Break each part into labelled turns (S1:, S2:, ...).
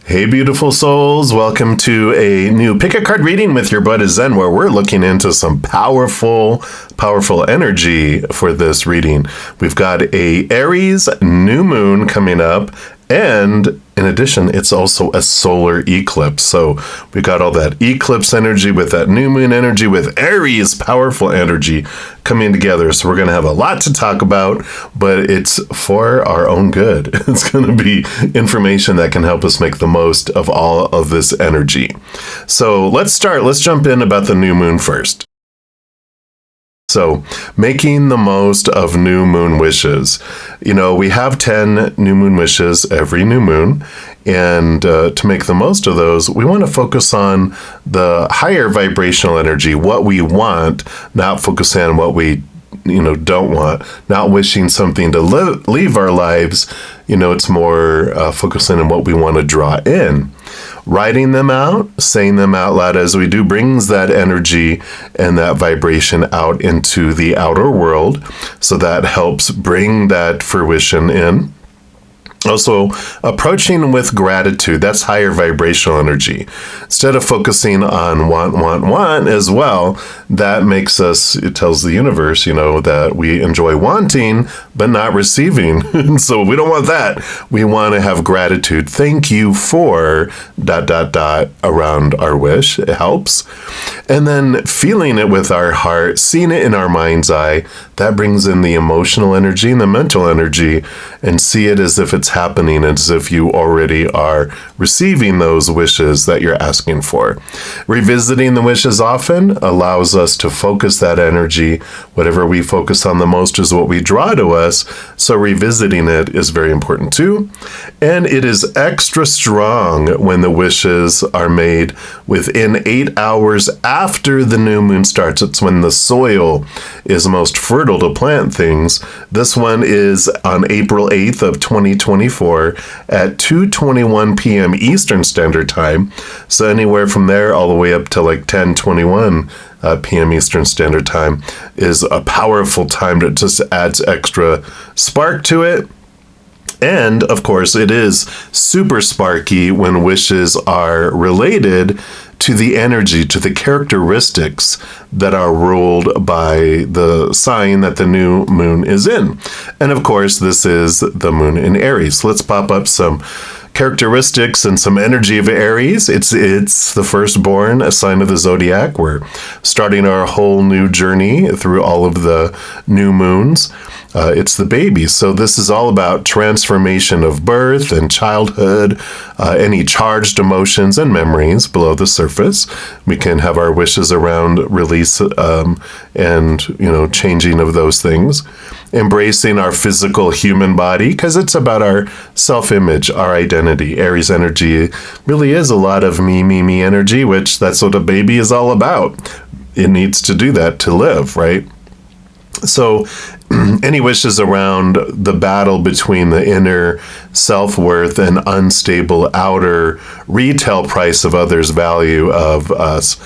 S1: Hey, beautiful souls. Welcome to a new pick a card reading with your bud Zen, where we're looking into some powerful energy for this reading. We've got a Aries New Moon coming up, and in addition, it's also a solar eclipse. So we got all that eclipse energy with that new moon energy with Aries powerful energy coming together. So we're going to have a lot to talk about, but it's for our own good. It's going to be information that can help us make the most of all of this energy. So let's jump in about the new moon first. So, making the most of new moon wishes. You know, we have 10 new moon wishes every new moon, and to make the most of those, we want to focus on the higher vibrational energy, what we want, not focusing on what we don't want, not wishing something to leave our lives. It's more focusing on what we want to draw in. Writing them out, saying them out loud as we do brings that energy and that vibration out into the outer world. So that helps bring that fruition in. Also, approaching with gratitude, that's higher vibrational energy. Instead of focusing on want as well, that makes us, it tells the universe, that we enjoy wanting, but not receiving. So we don't want that. We want to have gratitude. Thank you for ... around our wish. It helps. And then feeling it with our heart, seeing it in our mind's eye, that brings in the emotional energy and the mental energy, and see it as if it's happening, as if you already are receiving those wishes that you're asking for. Revisiting the wishes often allows us to focus that energy. Whatever we focus on the most is what we draw to us, so revisiting it is very important too. And it is extra strong when the wishes are made within 8 hours after the new moon starts. It's when the soil is most fertile to plant things. This one is on April 8th of 2024 at 2:21 p.m. Eastern Standard Time. So anywhere from there all the way up to like 10:21 p.m. Eastern Standard Time is a powerful time that just adds extra spark to it. And, of course, it is super sparky when wishes are related to the energy, to the characteristics that are ruled by the sign that the new moon is in. And, of course, this is the moon in Aries. Let's pop up some characteristics and some energy of Aries. It's the firstborn, a sign of the zodiac. We're starting our whole new journey through all of the new moons. It's the baby. So this is all about transformation of birth and childhood, any charged emotions and memories below the surface. We can have our wishes around release and, changing of those things. Embracing our physical human body, because it's about our self-image, our identity. Aries energy really is a lot of me energy, which that's what a baby is all about. It needs to do that to live, right? So any wishes around the battle between the inner self-worth and unstable outer retail price of others' value of us,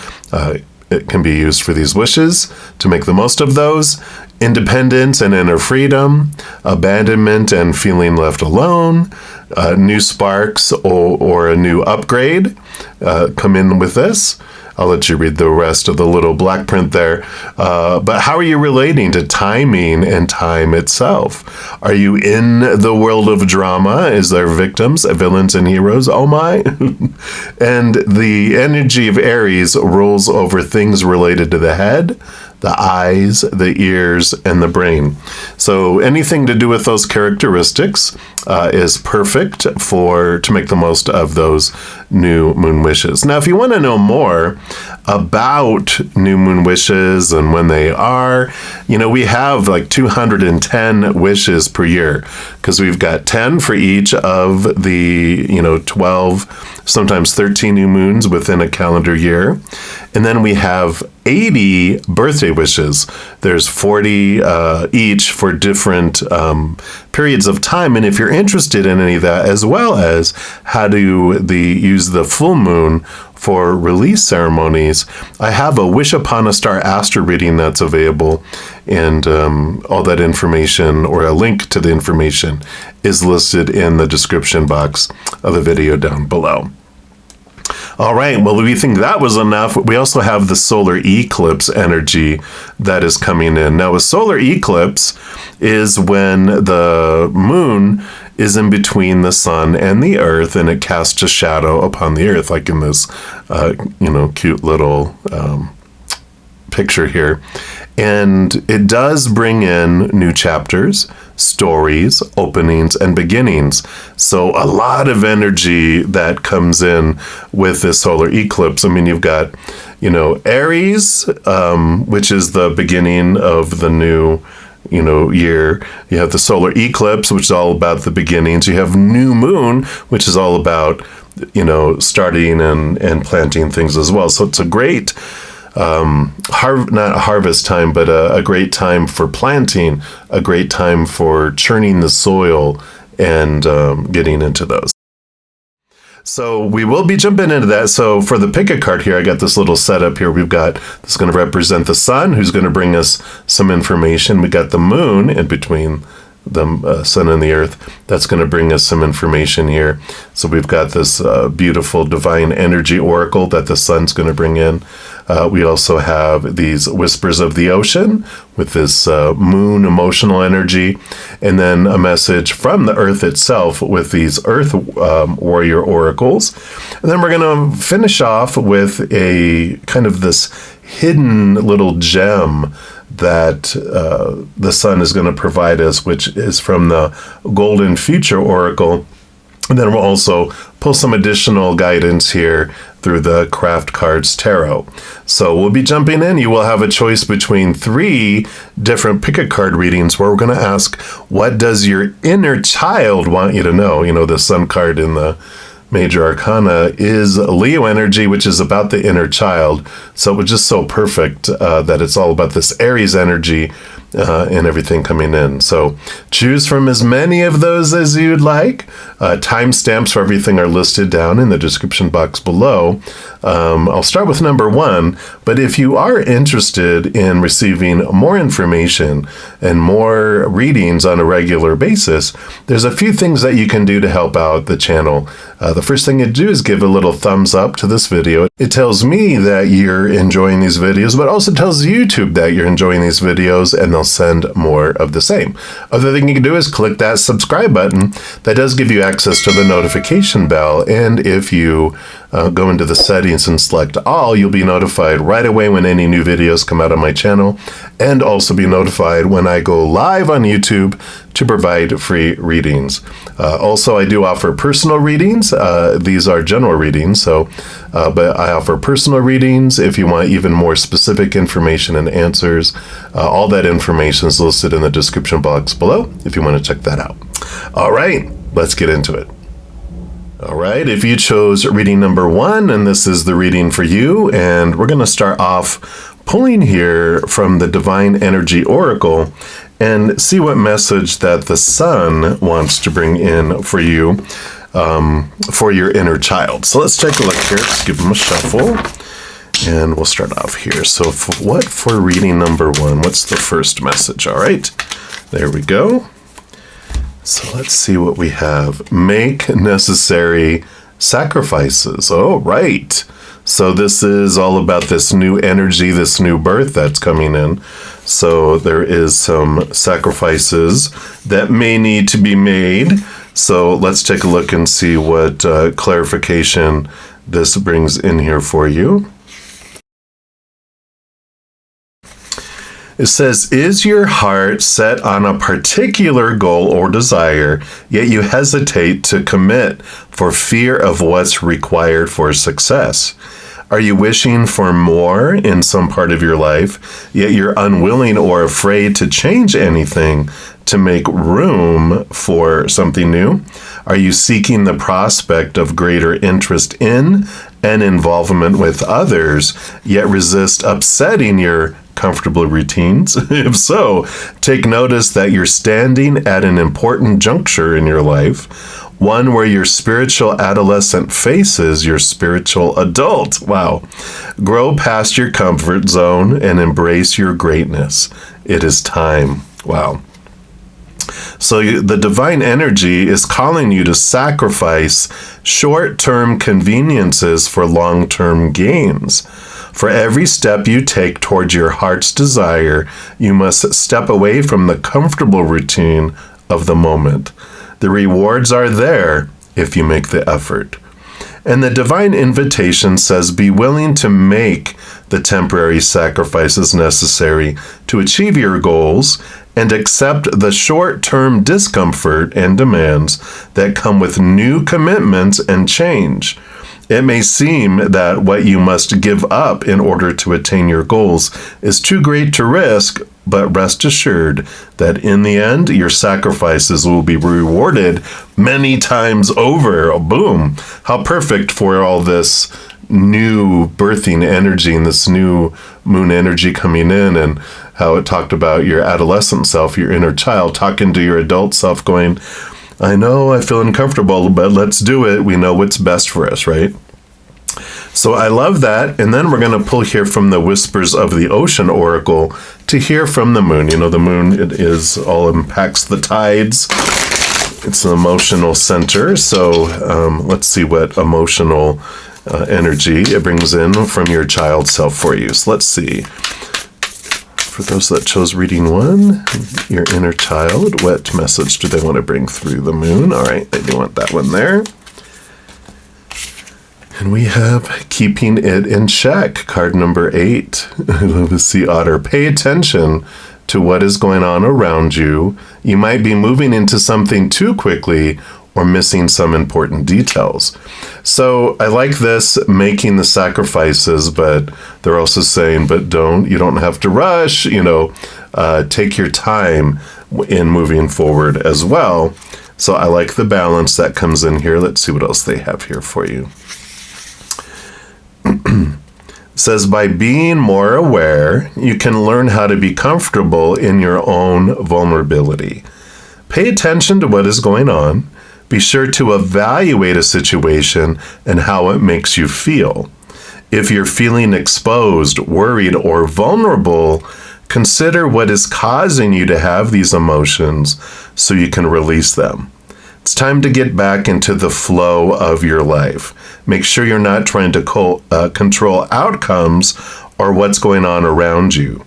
S1: it can be used for these wishes to make the most of those. Independence and inner freedom, abandonment and feeling left alone, new sparks or a new upgrade come in with this. I'll let you read the rest of the little black print there. But how are you relating to timing and time itself? Are you in the world of drama? Is there victims, villains, and heroes? Oh my. And the energy of Aries rules over things related to the head, the eyes, the ears, and the brain. So anything to do with those characteristics is perfect to make the most of those new moon wishes. Now, if you want to know more about new moon wishes and when they are, we have like 210 wishes per year, because we've got 10 for each of the 12, sometimes 13 new moons within a calendar year. And then we have 80 birthday wishes. There's 40 each for different periods of time. And if you're interested in any of that, as well as how to use the full moon for release ceremonies, I have a Wish Upon a Star astro reading that's available. And all that information, or a link to the information, is listed in the description box of the video down below. All right, well, we think that was enough. We also have the solar eclipse energy that is coming in. Now, a solar eclipse is when the moon is in between the sun and the earth, and it casts a shadow upon the earth, like in this, cute little picture here. And it does bring in new chapters, stories, openings, and beginnings. So a lot of energy that comes in with this solar eclipse. I mean, you've got, Aries, which is the beginning of the new year. You have the solar eclipse, which is all about the beginnings. You have new moon, which is all about, starting and planting things as well. So it's a great not harvest time, but a great time for planting, a great time for churning the soil and getting into those. So we will be jumping into that. So for the pick a card here, I got this little setup here. We've got, this is going to represent the sun, who's going to bring us some information. We got the moon in between the sun and the earth. That's going to bring us some information here. So we've got this beautiful divine energy oracle that the sun's going to bring in. We also have these whispers of the ocean with this moon emotional energy, and then a message from the earth itself with these earth warrior oracles. And then we're going to finish off with a kind of this hidden little gem that the sun is going to provide us, which is from the Golden Future Oracle. And then we'll also pull some additional guidance here through the Craft Cards Tarot. So we'll be jumping in. You will have a choice between 3 different pick-a-card readings where we're going to ask, what does your inner child want you to know? The sun card in the Major Arcana is Leo energy, which is about the inner child. So it was just so perfect that it's all about this Aries energy and everything coming in. So choose from as many of those as you'd like. Timestamps for everything are listed down in the description box below. I'll start with number 1, but if you are interested in receiving more information and more readings on a regular basis, there's a few things that you can do to help out the channel. The first thing you do is give a little thumbs up to this video. It tells me that you're enjoying these videos, but also tells YouTube that you're enjoying these videos, and they'll send more of the same. Other thing you can do is click that subscribe button. That does give you access to the notification bell, and if you go into the settings and select all, you'll be notified right away when any new videos come out on my channel, and also be notified when I go live on YouTube to provide free readings. Also, I do offer personal readings. These are general readings, but I offer personal readings if you want even more specific information and answers. All that information is listed in the description box below if you want to check that out. All right, let's get into it. All right, if you chose reading number 1, and this is the reading for you, and we're going to start off pulling here from the Divine Energy Oracle and see what message that the sun wants to bring in for you, for your inner child. So let's take a look here. Let's give them a shuffle, and we'll start off here. So for reading number 1, what's the first message? All right, there we go. So let's see what we have. Make necessary sacrifices. Oh, right. So this is all about this new energy, this new birth that's coming in. So there is some sacrifices that may need to be made. So let's take a look and see what clarification this brings in here for you. It says, is your heart set on a particular goal or desire, yet you hesitate to commit for fear of what's required for success? Are you wishing for more in some part of your life, yet you're unwilling or afraid to change anything to make room for something new? Are you seeking the prospect of greater interest in and involvement with others, yet resist upsetting your comfortable routines? If so, take notice that you're standing at an important juncture in your life, one where your spiritual adolescent faces your spiritual adult. Wow. Grow past your comfort zone and embrace your greatness. It is time. Wow. So the divine energy is calling you to sacrifice short-term conveniences for long-term gains. For every step you take towards your heart's desire, you must step away from the comfortable routine of the moment. The rewards are there if you make the effort. And the divine invitation says, be willing to make the temporary sacrifices necessary to achieve your goals and accept the short-term discomfort and demands that come with new commitments and change. It may seem that what you must give up in order to attain your goals is too great to risk, but rest assured that in the end, your sacrifices will be rewarded many times over. Boom. How perfect for all this new birthing energy and this new moon energy coming in, and how it talked about your adolescent self, your inner child, talking to your adult self going, I know I feel uncomfortable, but let's do it. We know what's best for us, right? So I love that. And then we're going to pull here from the Whispers of the Ocean Oracle to hear from the moon. You know, the moon, it is all impacts the tides. It's an emotional center. So let's see what emotional energy it brings in from your child self for you. So let's see. For those that chose reading 1, your inner child, what message do they want to bring through the moon? All right, they do want that one there. And we have Keeping It in Check, card number 8. I love the sea otter. Pay attention to what is going on around you. You might be moving into something too quickly or missing some important details. So I like this, making the sacrifices, but they're also saying, but you don't have to rush, take your time in moving forward as well. So I like the balance that comes in here. Let's see what else they have here for you. It says, by being more aware, you can learn how to be comfortable in your own vulnerability. Pay attention to what is going on. Be sure to evaluate a situation and how it makes you feel. If you're feeling exposed, worried, or vulnerable, consider what is causing you to have these emotions so you can release them. It's time to get back into the flow of your life. Make sure you're not trying to control outcomes or what's going on around you.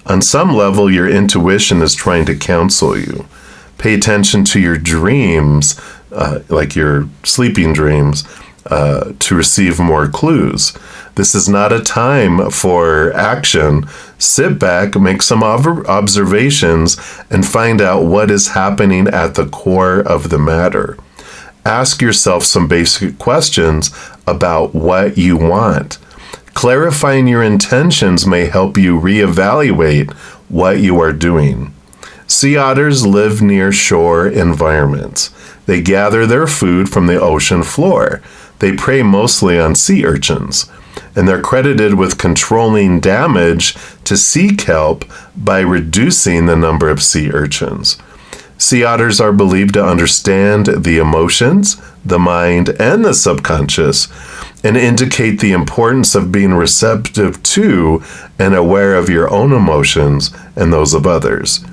S1: On some level, your intuition is trying to counsel you. Pay attention to your dreams, like your sleeping dreams, to receive more clues. This is not a time for action. Sit back, make some observations, and find out what is happening at the core of the matter. Ask yourself some basic questions about what you want. Clarifying your intentions may help you reevaluate what you are doing. Sea otters live near shore environments. They gather their food from the ocean floor. They prey mostly on sea urchins, and they're credited with controlling damage to sea kelp by reducing the number of sea urchins. Sea otters are believed to understand the emotions, the mind, and the subconscious, and indicate the importance of being receptive to and aware of your own emotions and those of others.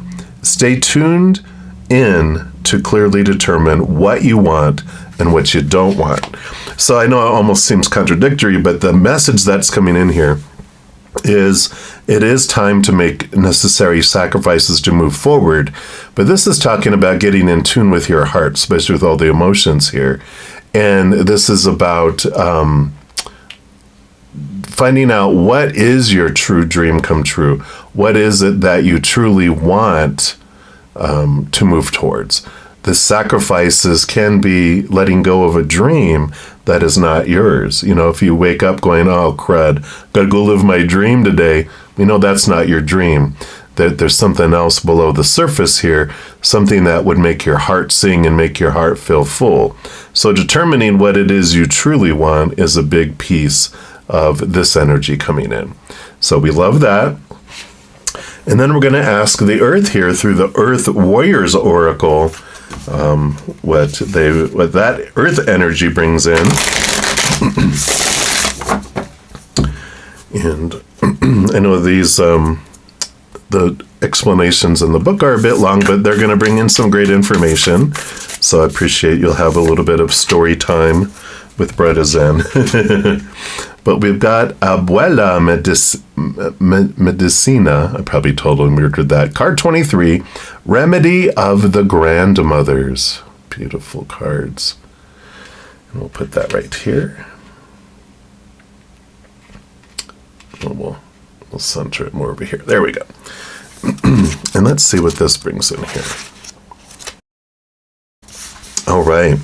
S1: Stay tuned in to clearly determine what you want and what you don't want. So I know it almost seems contradictory, but the message that's coming in here is it is time to make necessary sacrifices to move forward. But this is talking about getting in tune with your heart, especially with all the emotions here. And this is about finding out what is your true dream come true. What is it that you truly want to move towards? The sacrifices can be letting go of a dream that is not yours. You know, if you wake up going, oh, crud, gotta go live my dream today, we know that's not your dream. there's something else below the surface here, something that would make your heart sing and make your heart feel full. So determining what it is you truly want is a big piece of this energy coming in. So we love that. And then we're going to ask the Earth here through the Earth Warriors Oracle, what that Earth energy brings in. And I know these, the explanations in the book are a bit long, but they're going to bring in some great information. So I appreciate you'll have a little bit of story time with Bretta Zen. But we've got Abuela Medicina. I probably totally murdered that. Card 23, Remedy of the Grandmothers. Beautiful cards. And we'll put that right here. We'll center it more over here. There we go. And let's see what this brings in here. All right.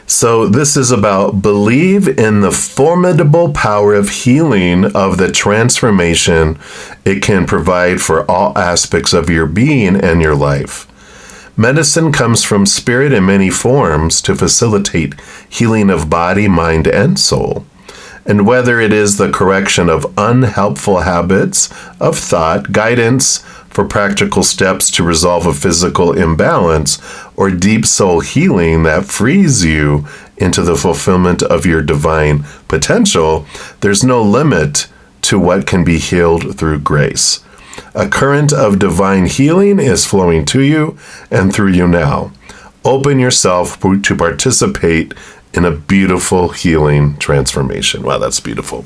S1: So this is about believe in the formidable power of healing, of the transformation it can provide for all aspects of your being and your life. Medicine comes from spirit in many forms to facilitate healing of body, mind, and soul. And whether it is the correction of unhelpful habits of thought, guidance for practical steps to resolve a physical imbalance, or deep soul healing that frees you into the fulfillment of your divine potential, there's no limit to what can be healed through grace. A current of divine healing is flowing to you and through you now. Open yourself to participate in a beautiful healing transformation. Wow, that's beautiful.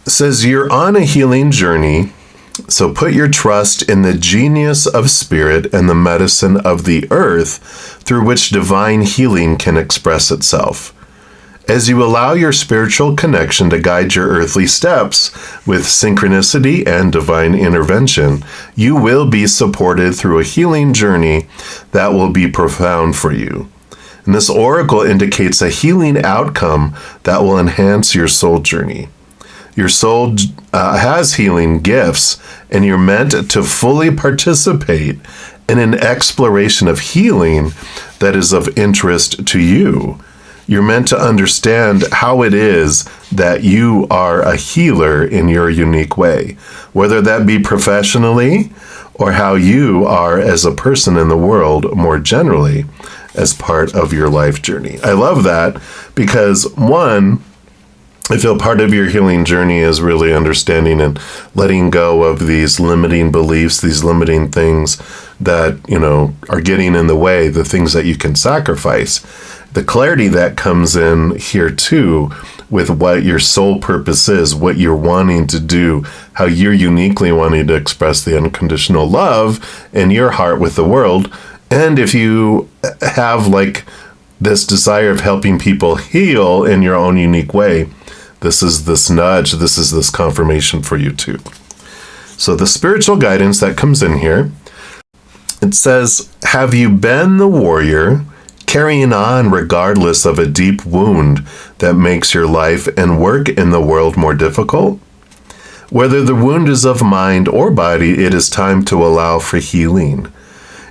S1: It says you're on a healing journey, so put your trust in the genius of spirit and the medicine of the earth through which divine healing can express itself. As you allow your spiritual connection to guide your earthly steps with synchronicity and divine intervention, you will be supported through a healing journey that will be profound for you. And this oracle indicates a healing outcome that will enhance your soul journey. Your soul has healing gifts, and you're meant to fully participate in an exploration of healing that is of interest to you. You're meant to understand how it is that you are a healer in your unique way, whether that be professionally or how you are as a person in the world more generally as part of your life journey. I love that because, one, I feel part of your healing journey is really understanding and letting go of these limiting beliefs, these limiting things that, are getting in the way, the things that you can sacrifice. The clarity that comes in here too with what your soul purpose is, what you're wanting to do, how you're uniquely wanting to express the unconditional love in your heart with the world. And if you have this desire of helping people heal in your own unique way, this is this nudge, this is this confirmation for you too. So the spiritual guidance that comes in here, it says, have you been the warrior carrying on regardless of a deep wound that makes your life and work in the world more difficult? Whether the wound is of mind or body, it is time to allow for healing.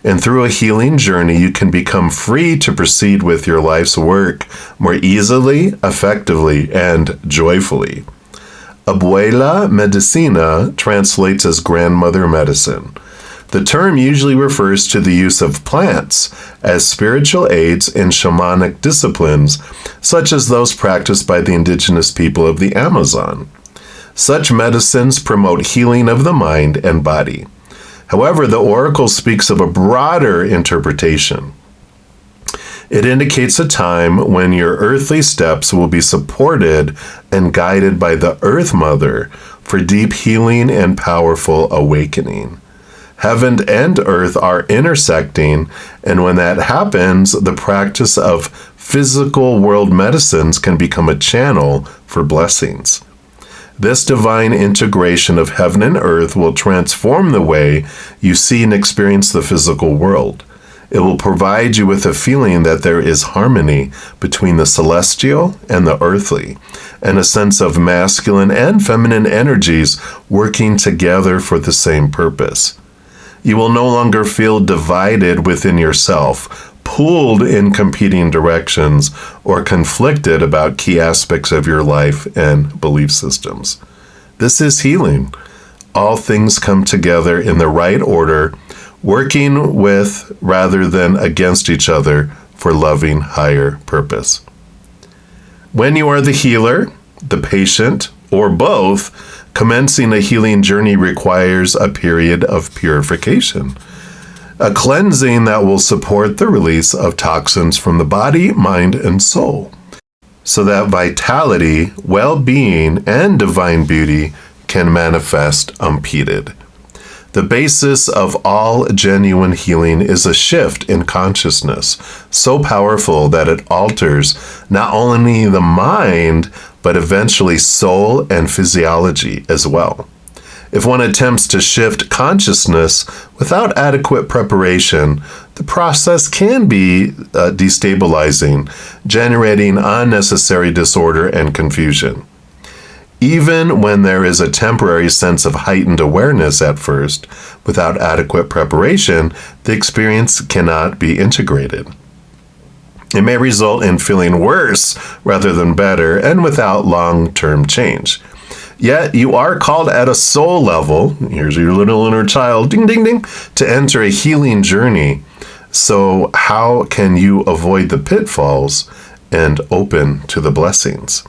S1: And through a healing journey, you can become free to proceed with your life's work more easily, effectively, and joyfully. Abuela Medicina translates as grandmother medicine. The term usually refers to the use of plants as spiritual aids in shamanic disciplines, such as those practiced by the indigenous people of the Amazon. Such medicines promote healing of the mind and body. However, the oracle speaks of a broader interpretation. It indicates a time when your earthly steps will be supported and guided by the Earth Mother for deep healing and powerful awakening. Heaven and earth are intersecting, and when that happens, the practice of physical world medicines can become a channel for blessings. This divine integration of heaven and earth will transform the way you see and experience the physical world. It will provide you with a feeling that there is harmony between the celestial and the earthly, and a sense of masculine and feminine energies working together for the same purpose. You will no longer feel divided within yourself, pulled in competing directions, or conflicted about key aspects of your life and belief systems. This is healing. All things come together in the right order, working with rather than against each other for loving higher purpose. When you are the healer, the patient, or both, commencing a healing journey requires a period of purification, a cleansing that will support the release of toxins from the body, mind, and soul, so that vitality, well-being, and divine beauty can manifest unimpeded. The basis of all genuine healing is a shift in consciousness, so powerful that it alters not only the mind, but eventually soul and physiology as well. If one attempts to shift consciousness without adequate preparation, the process can be destabilizing, generating unnecessary disorder and confusion. Even when there is a temporary sense of heightened awareness at first, without adequate preparation, the experience cannot be integrated. It may result in feeling worse rather than better, and without long-term change. Yet you are called at a soul level, here's your little inner child, ding, ding, ding, to enter a healing journey. So how can you avoid the pitfalls and open to the blessings?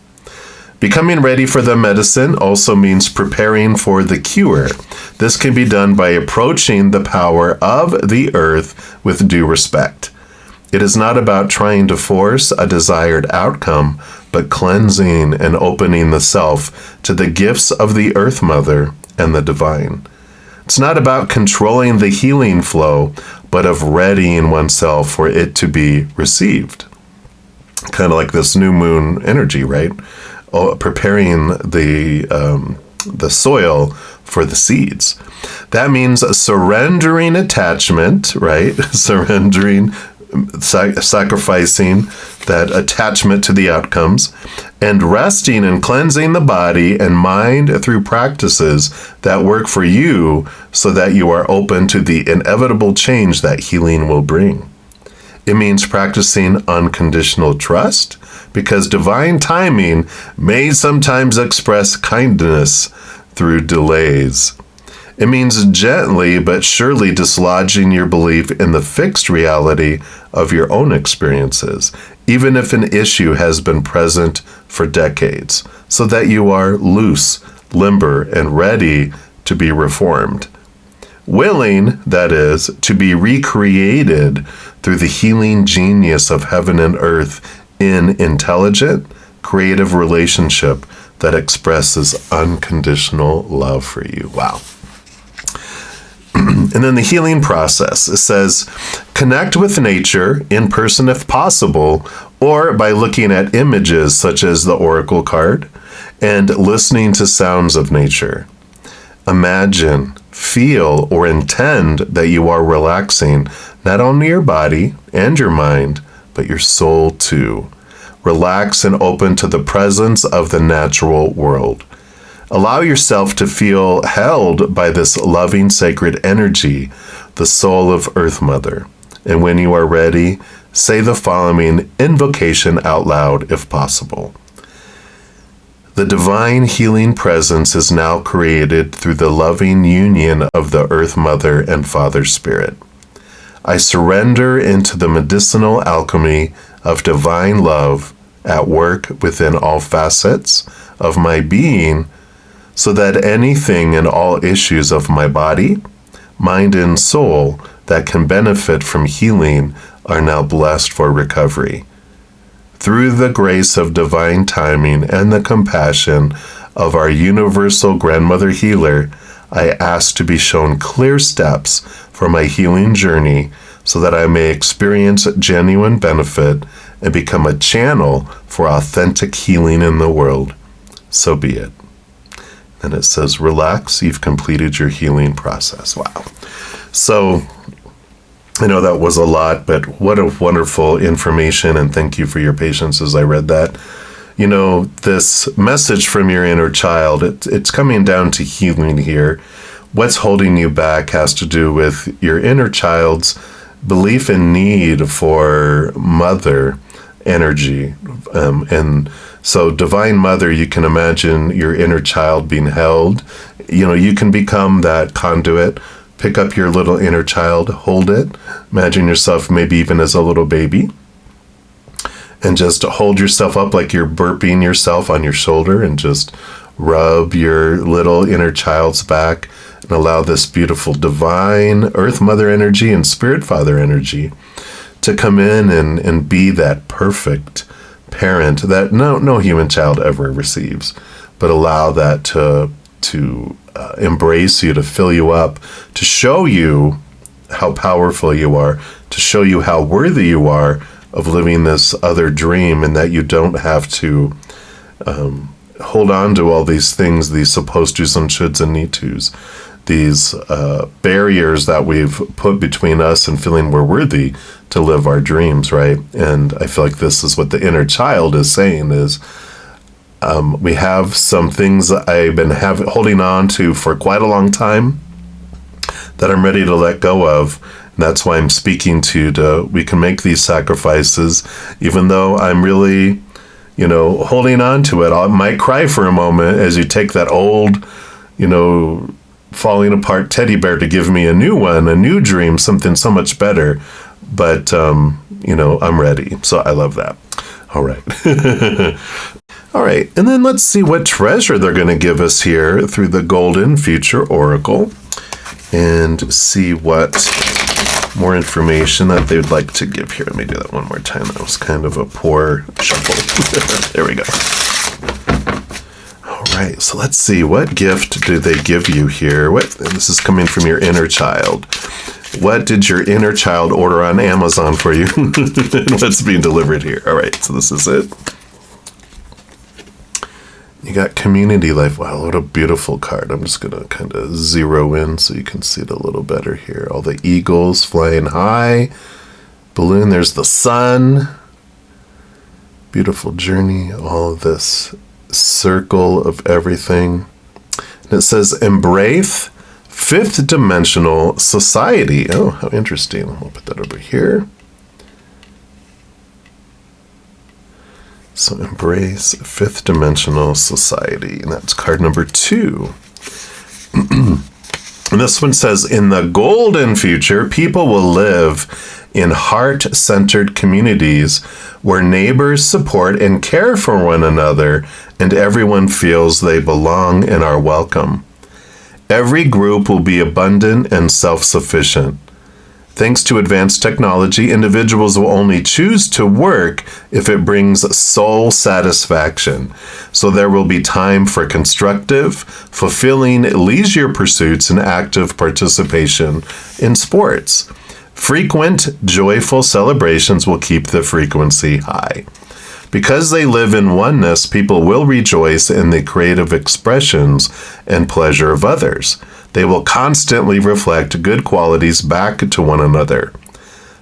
S1: Becoming ready for the medicine also means preparing for the cure. This can be done by approaching the power of the earth with due respect. It is not about trying to force a desired outcome, but cleansing and opening the self to the gifts of the Earth Mother and the divine. It's not about controlling the healing flow, but of readying oneself for it to be received. Kind of like this new moon energy, right? Preparing the soil for the seeds. That means surrendering attachment, right? Sacrificing that attachment to the outcomes, and resting and cleansing the body and mind through practices that work for you so that you are open to the inevitable change that healing will bring. It means practicing unconditional trust, because divine timing may sometimes express kindness through delays. It means gently but surely dislodging your belief in the fixed reality of your own experiences, even if an issue has been present for decades, so that you are loose, limber, and ready to be reformed. Willing, that is, to be recreated through the healing genius of heaven and earth in intelligent, creative relationship that expresses unconditional love for you. Wow. And then the healing process, it says, connect with nature in person if possible, or by looking at images such as the oracle card and listening to sounds of nature. Imagine, feel, or intend that you are relaxing not only your body and your mind, but your soul too. Relax and open to the presence of the natural world. Allow yourself to feel held by this loving sacred energy, the soul of Earth Mother. And when you are ready, say the following invocation out loud if possible. The divine healing presence is now created through the loving union of the Earth Mother and Father Spirit. I surrender into the medicinal alchemy of divine love at work within all facets of my being, so that anything and all issues of my body, mind, and soul that can benefit from healing are now blessed for recovery. Through the grace of divine timing and the compassion of our universal grandmother healer, I ask to be shown clear steps for my healing journey so that I may experience genuine benefit and become a channel for authentic healing in the world. So be it. And it says, relax, you've completed your healing process. Wow. So I know that was a lot, but what a wonderful information, and thank you for your patience as I read that. You know, this message from your inner child, it's coming down to healing here. What's holding you back has to do with your inner child's belief and need for mother energy. And so Divine Mother, you can imagine your inner child being held. You know, you can become that conduit. Pick up your little inner child, hold it. Imagine yourself maybe even as a little baby. And just hold yourself up like you're burping yourself on your shoulder, and just rub your little inner child's back and allow this beautiful divine Earth Mother energy and Spirit Father energy to come in and be that perfect parent that no human child ever receives. But allow that to embrace you, to fill you up, to show you how powerful you are, to show you how worthy you are of living this other dream, and that you don't have to hold on to all these things, these supposed tos and shoulds and need tos, these barriers that we've put between us and feeling we're worthy to live our dreams, right? And I feel like this is what the inner child is saying is, we have some things I've been holding on to for quite a long time that I'm ready to let go of. And that's why I'm speaking to we can make these sacrifices, even though I'm really, holding on to it. I might cry for a moment as you take that old, falling apart teddy bear to give me a new one, a new dream, something so much better. But, I'm ready. So I love that. All right. All right. And then let's see what treasure they're going to give us here through the Golden Future Oracle, and see what more information that they'd like to give here. Let me do that one more time. That was kind of a poor shuffle. There we go. All right, so let's see. What gift do they give you here? This is coming from your inner child. What did your inner child order on Amazon for you? What's being delivered here? All right, so this is it. You got community life. Wow, what a beautiful card. I'm just going to kind of zero in so you can see it a little better here. All the eagles flying high. Balloon, there's the sun. Beautiful journey. All of this circle of everything. And it says, embrace fifth dimensional society. Oh, how interesting. We'll put that over here. So embrace fifth dimensional society. And that's card number 2. And this one says, in the golden future, people will live in heart-centered communities where neighbors support and care for one another, and everyone feels they belong and are welcome. Every group will be abundant and self-sufficient. Thanks to advanced technology, individuals will only choose to work if it brings soul satisfaction. So there will be time for constructive, fulfilling leisure pursuits and active participation in sports. Frequent, joyful celebrations will keep the frequency high. Because they live in oneness, people will rejoice in the creative expressions and pleasure of others. They will constantly reflect good qualities back to one another.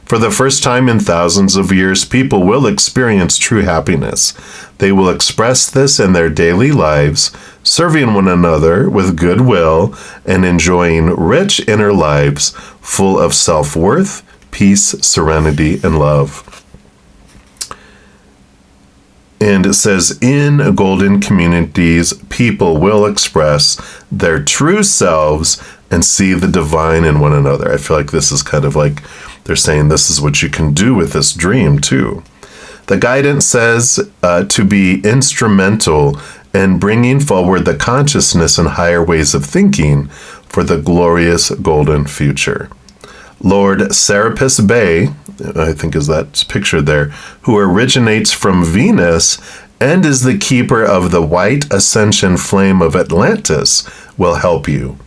S1: For the first time in thousands of years, people will experience true happiness. They will express this in their daily lives, serving one another with goodwill and enjoying rich inner lives full of self-worth, peace, serenity, and love. And it says, in golden communities, people will express their true selves and see the divine in one another. I feel like this is kind of like they're saying this is what you can do with this dream, too. The guidance says to be instrumental in bringing forward the consciousness and higher ways of thinking for the glorious golden future. Lord Serapis Bey, I think is that picture there, who originates from Venus and is the keeper of the white ascension flame of Atlantis, will help you.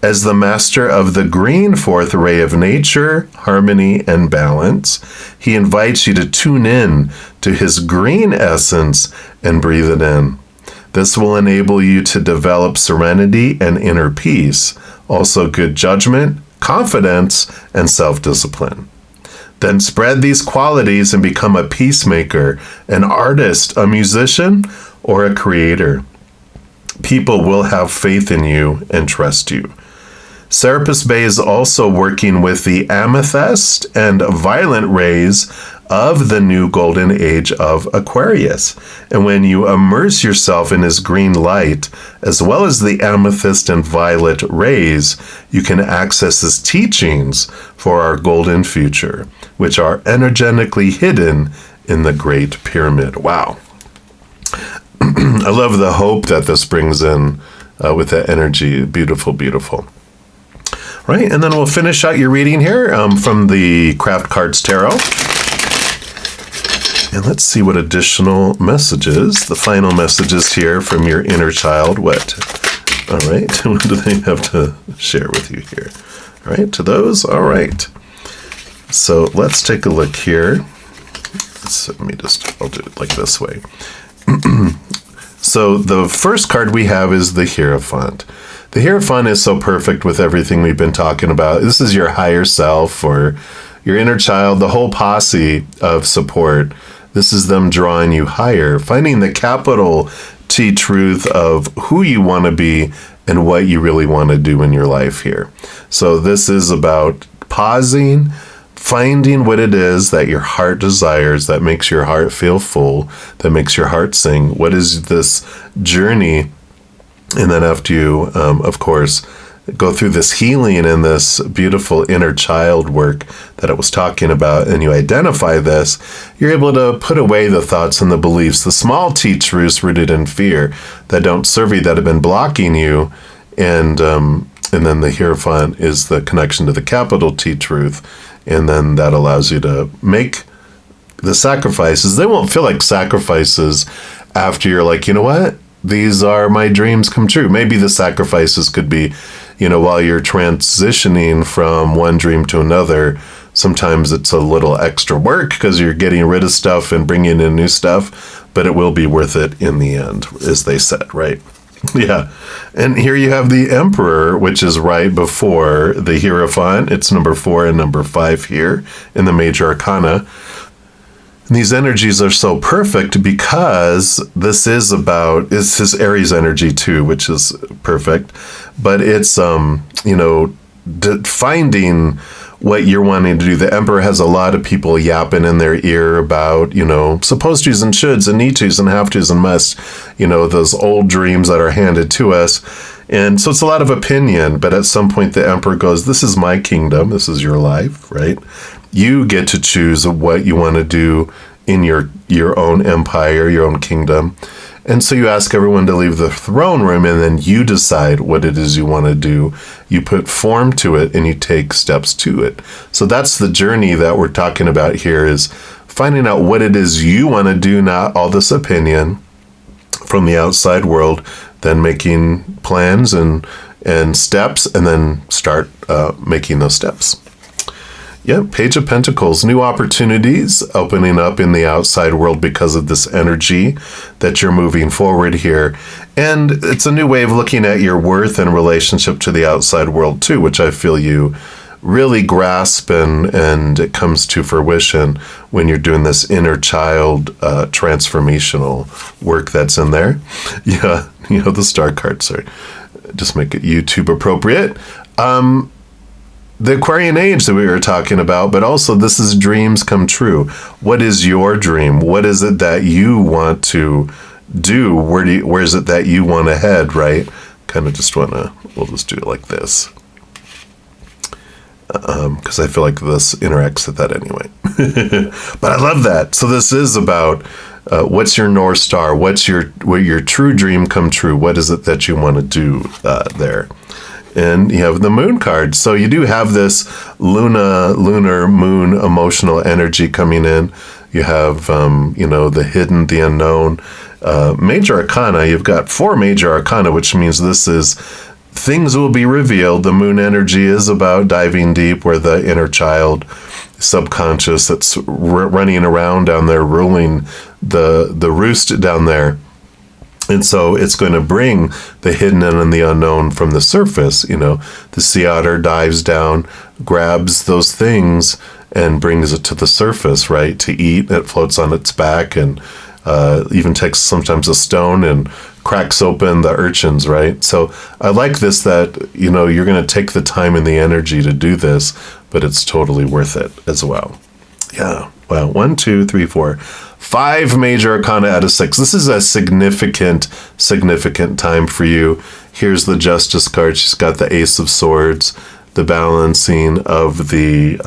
S1: As the master of the green fourth ray of nature, harmony, and balance, he invites you to tune in to his green essence and breathe it in. This will enable you to develop serenity and inner peace, also good judgment, confidence, and self-discipline. Then spread these qualities and become a peacemaker, an artist, a musician, or a creator. People will have faith in you and trust you. Serapis Bey is also working with the amethyst and violet rays of the new golden age of Aquarius. And when you immerse yourself in his green light, as well as the amethyst and violet rays, you can access his teachings for our golden future, which are energetically hidden in the Great Pyramid. Wow. I love the hope that this brings in with that energy. Beautiful, beautiful. Right, and then we'll finish out your reading here from the Craft Cards Tarot. And let's see what additional messages, the final messages here from your inner child. What? All right, what do they have to share with you here? All right, to those, all right. So let's take a look here. I'll do it like this way. So the first card we have is the Hierophant. The Hierophant is so perfect with everything we've been talking about. This is your higher self or your inner child, the whole posse of support. This is them drawing you higher, finding the capital T truth of who you want to be and what you really want to do in your life here. So this is about pausing, finding what it is that your heart desires, that makes your heart feel full, that makes your heart sing. What is this journey? And then after you, of course, go through this healing and this beautiful inner child work that I was talking about, and you identify this, you're able to put away the thoughts and the beliefs, the small T truths rooted in fear that don't serve you, that have been blocking you. And then the Hierophant is the connection to the capital T truth. And then that allows you to make the sacrifices. They won't feel like sacrifices after you're like, you know what? These are my dreams come true. Maybe the sacrifices could be, while you're transitioning from one dream to another, sometimes it's a little extra work because you're getting rid of stuff and bringing in new stuff, but it will be worth it in the end, as they said, right? Yeah. And here you have the Emperor, which is right before the Hierophant. It's number 4 and number 5 here in the Major Arcana. And these energies are so perfect because this is his Aries energy too, which is perfect. But it's, finding what you're wanting to do. The Emperor has a lot of people yapping in their ear about, supposed to's and shoulds and need to's and have to's and musts, those old dreams that are handed to us. And so it's a lot of opinion, but at some point the Emperor goes, this is my kingdom. This is your life, right? You get to choose what you want to do in your own empire, your own kingdom. And so you ask everyone to leave the throne room, and then you decide what it is you want to do. You put form to it, and you take steps to it. So that's the journey that we're talking about here, is finding out what it is you want to do, not all this opinion from the outside world, then making plans and steps, and then start making those steps. Yep, Page of Pentacles, new opportunities opening up in the outside world because of this energy that you're moving forward here. And it's a new way of looking at your worth and relationship to the outside world too, which I feel you really grasp and it comes to fruition when you're doing this inner child transformational work that's in there. Yeah, the star cards are just make it YouTube appropriate. The Aquarian age that we were talking about, but also this is dreams come true. What is your dream? What is it that you want to do? Where is it that you want to head, right? We'll just do it like this. Because I feel like this interacts with that anyway. But I love that. So this is about what's your North Star? What your true dream come true? What is it that you want to do there? And you have the Moon card. So you do have this lunar moon emotional energy coming in. You have, the hidden, the unknown. Major Arcana, you've got 4 Major Arcana, which means this is things will be revealed. The Moon energy is about diving deep where the inner child, subconscious that's running around down there, ruling the roost down there. And so it's going to bring the hidden and the unknown from the surface. You know, the sea otter dives down, grabs those things, and brings it to the surface, right? To eat. It floats on its back, and even takes sometimes a stone and cracks open the urchins, right? So I like this, that, you know, you're going to take the time and the energy to do this, but it's totally worth it as well. Yeah. Well, 1, 2, 3, 4, 5 major arcana out of 6. This is a significant time for you. Here's the Justice card. She's got the Ace of Swords, the balancing of the,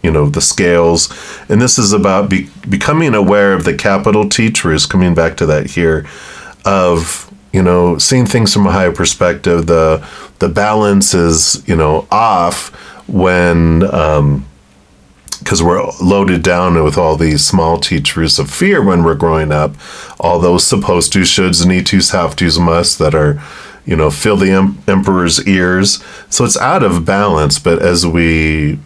S1: the scales. And this is about becoming aware of the capital T truths, coming back to that here, of, seeing things from a higher perspective. The balance is, off when, because we're loaded down with all these small T truths of fear when we're growing up, all those supposed to, shoulds, need tos, have tos, musts that are, fill the emperor's ears. So it's out of balance. But as we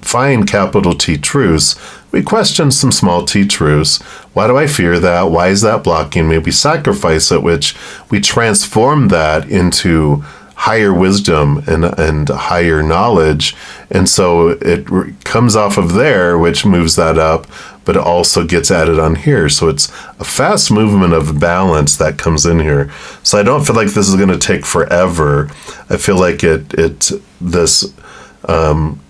S1: find capital T truths, we question some small T truths. Why do I fear that? Why is that blocking me? We sacrifice it, which we transform that into higher wisdom and higher knowledge. And so it comes off of there, which moves that up, but it also gets added on here. So it's a fast movement of balance that comes in here. So I don't feel like this is going to take forever. I feel like this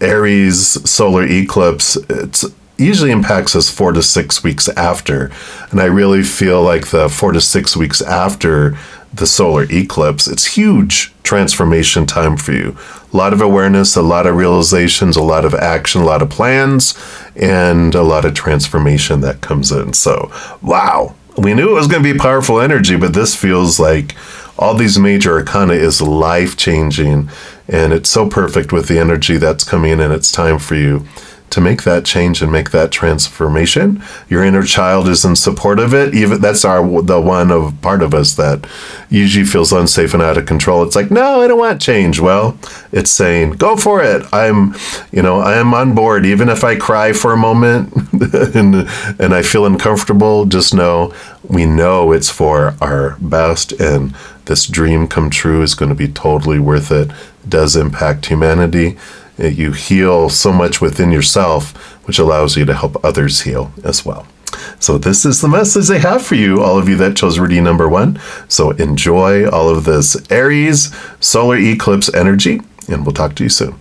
S1: Aries solar eclipse, it's usually impacts us 4 to 6 weeks after. And I really feel like the 4 to 6 weeks after the solar eclipse, it's huge transformation time for you. A lot of awareness, a lot of realizations, a lot of action, a lot of plans, and a lot of transformation that comes in. So, wow. We knew it was going to be powerful energy, but this feels like all these major arcana is life-changing, and it's so perfect with the energy that's coming in, and it's time for you to make that change and make that transformation. Your inner child is in support of it. Even that's the one of part of us that usually feels unsafe and out of control. It's like, no, I don't want change. Well, it's saying, go for it. I am on board. Even if I cry for a moment and I feel uncomfortable, just know we know it's for our best, and this dream come true is going to be totally worth it. It does impact humanity. You heal so much within yourself, which allows you to help others heal as well. So this is the message they have for you, all of you that chose reading number 1. So enjoy all of this Aries solar eclipse energy, and we'll talk to you soon.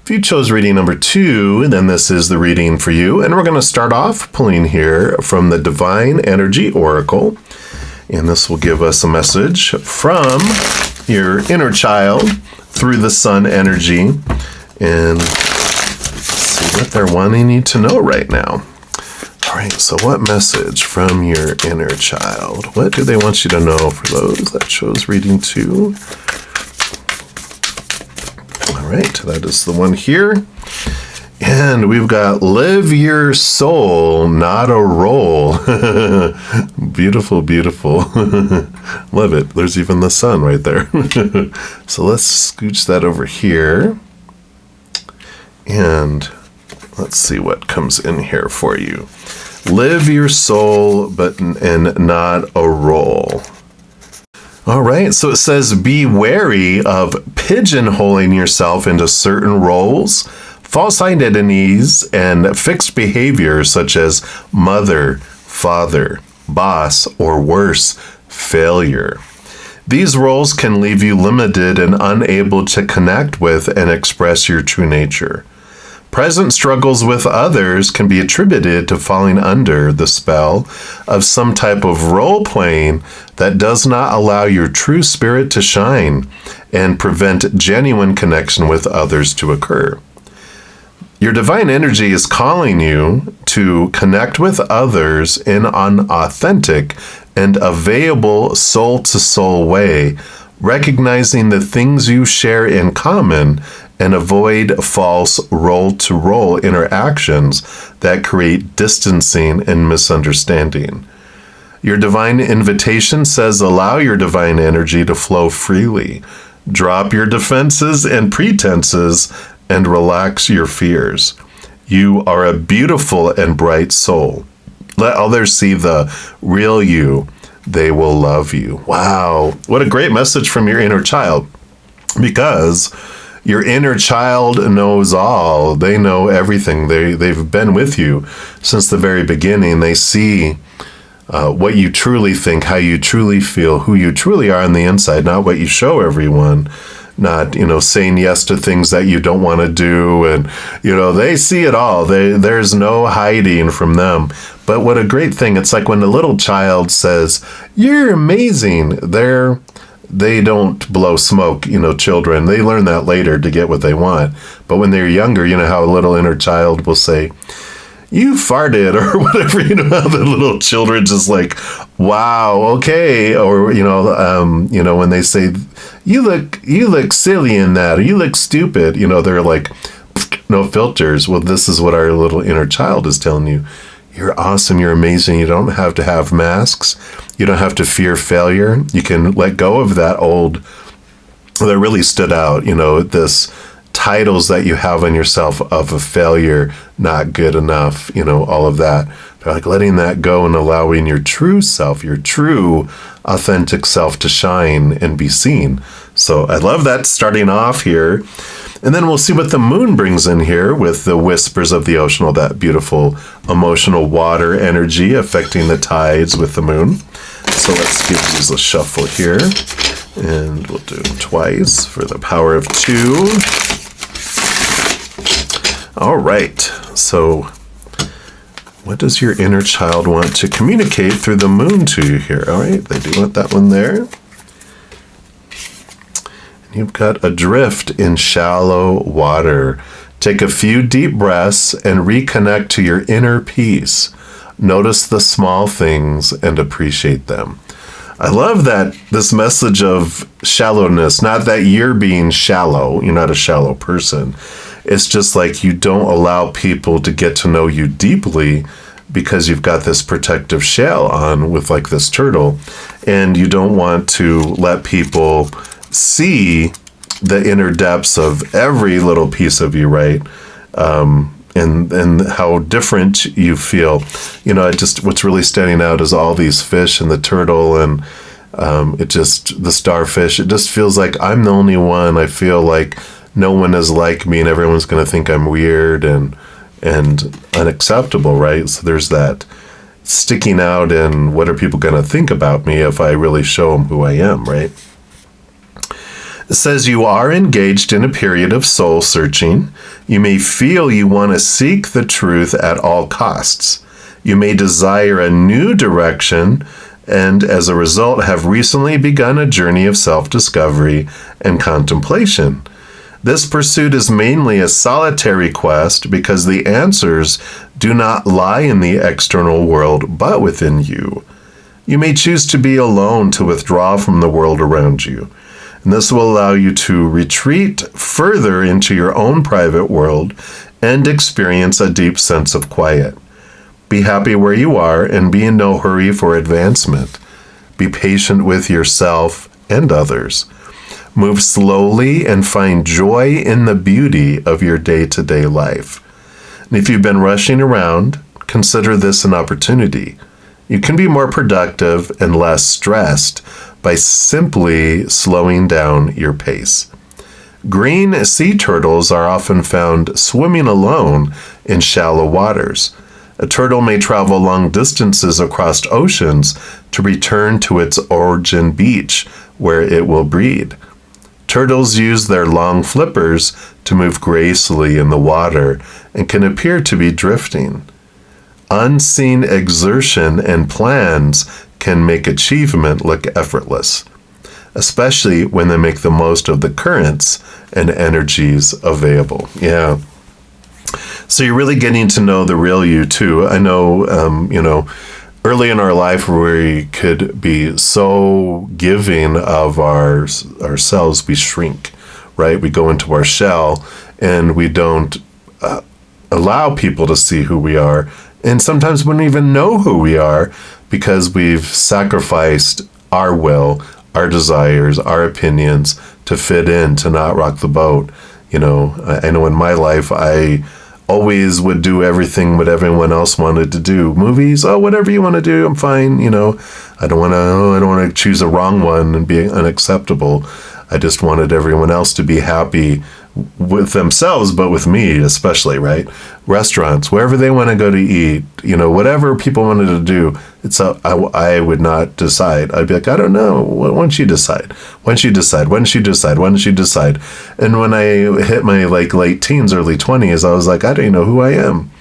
S1: If you chose reading number 2, then this is the reading for you. And we're going to start off pulling here from the Divine Energy Oracle. And this will give us a message from your inner child through the sun energy, and see what they're wanting you to know right now. All right, so what message from your inner child? What do they want you to know for those that chose reading 2? All right, that is the one here. And we've got live your soul, not a role. Beautiful, beautiful. Love it. There's even the sun right there. So let's scooch that over here. And let's see what comes in here for you. Live your soul, and not a role. All right, so it says, be wary of pigeonholing yourself into certain roles, false identities, and fixed behaviors such as mother, father, boss, or worse, failure. These roles can leave you limited and unable to connect with and express your true nature. Present struggles with others can be attributed to falling under the spell of some type of role-playing that does not allow your true spirit to shine and prevent genuine connection with others to occur. Your divine energy is calling you to connect with others in an authentic and available soul-to-soul way, recognizing the things you share in common and avoid false role-to-role interactions that create distancing and misunderstanding. Your divine invitation says allow your divine energy to flow freely. Drop your defenses and pretenses and relax your fears. You are a beautiful and bright soul. Let others see the real you, they will love you. Wow. What a great message from your inner child. Because your inner child knows all. They know everything. They've been with you since the very beginning. They see what you truly think, how you truly feel, who you truly are on the inside, not what you show everyone. Not, saying yes to things that you don't want to do. And, they see it all. There's no hiding from them. But what a great thing. It's like when a little child says, "You're amazing." They don't blow smoke, children. They learn that later to get what they want. But when they're younger, how a little inner child will say, "You farted," or whatever, how the little children just like, "Wow, okay." Or, when they say, you look silly in that, or "You look stupid," they're like, no filters. Well, this is what our little inner child is telling you. You're awesome. You're amazing. You don't have to have masks. You don't have to fear failure. You can let go of that old, that really stood out, this titles that you have on yourself of a failure, not good enough, all of that. They're like letting that go and allowing your true self, your true authentic self to shine and be seen. So I love that starting off here. And then we'll see what the moon brings in here with the whispers of the ocean, all that beautiful emotional water energy affecting the tides with the moon. So let's give these a shuffle here. And we'll do twice for the power of 2. All right. So what does your inner child want to communicate through the moon to you here? All right. They do want that one there. You've got adrift in shallow water. Take a few deep breaths and reconnect to your inner peace. Notice the small things and appreciate them. I love that this message of shallowness, not that you're being shallow. You're not a shallow person. It's just like you don't allow people to get to know you deeply because you've got this protective shell on with like this turtle. And you don't want to let people see the inner depths of every little piece of you, right? And how different you feel. What's really standing out is all these fish and the turtle and the starfish. It just feels like I'm the only one. I feel like no one is like me and everyone's going to think I'm weird and unacceptable, right? So there's that sticking out and what are people going to think about me if I really show them who I am, right? It says you are engaged in a period of soul searching. You may feel you want to seek the truth at all costs. You may desire a new direction and as a result have recently begun a journey of self-discovery and contemplation. This pursuit is mainly a solitary quest because the answers do not lie in the external world but within you. You may choose to be alone to withdraw from the world around you. And this will allow you to retreat further into your own private world and experience a deep sense of quiet. Be happy where you are and be in no hurry for advancement. Be patient with yourself and others. Move slowly and find joy in the beauty of your day-to-day life. And if you've been rushing around, consider this an opportunity. You can be more productive and less stressed by simply slowing down your pace. Green sea turtles are often found swimming alone in shallow waters. A turtle may travel long distances across oceans to return to its origin beach, where it will breed. Turtles use their long flippers to move gracefully in the water and can appear to be drifting. Unseen exertion and plans can make achievement look effortless, especially when they make the most of the currents and energies available. Yeah. So you're really getting to know the real you too. I know, early in our life we could be so giving of ourselves, we shrink, right? We go into our shell and we don't allow people to see who we are. And sometimes we don't even know who we are because we've sacrificed our will, our desires, our opinions to fit in, to not rock the boat. I know in my life, I always would do everything what everyone else wanted to do. Movies, oh, whatever you want to do, I'm fine. I don't want to choose a wrong one and be unacceptable. I just wanted everyone else to be happy with themselves, but with me especially, right? Restaurants, wherever they want to go to eat, whatever people wanted to do, I would not decide. I'd be like, I don't know. Why don't you decide? Why don't you decide? Why don't you decide? Why don't you decide? And when I hit my late teens, early 20s, I was like, I don't know who I am.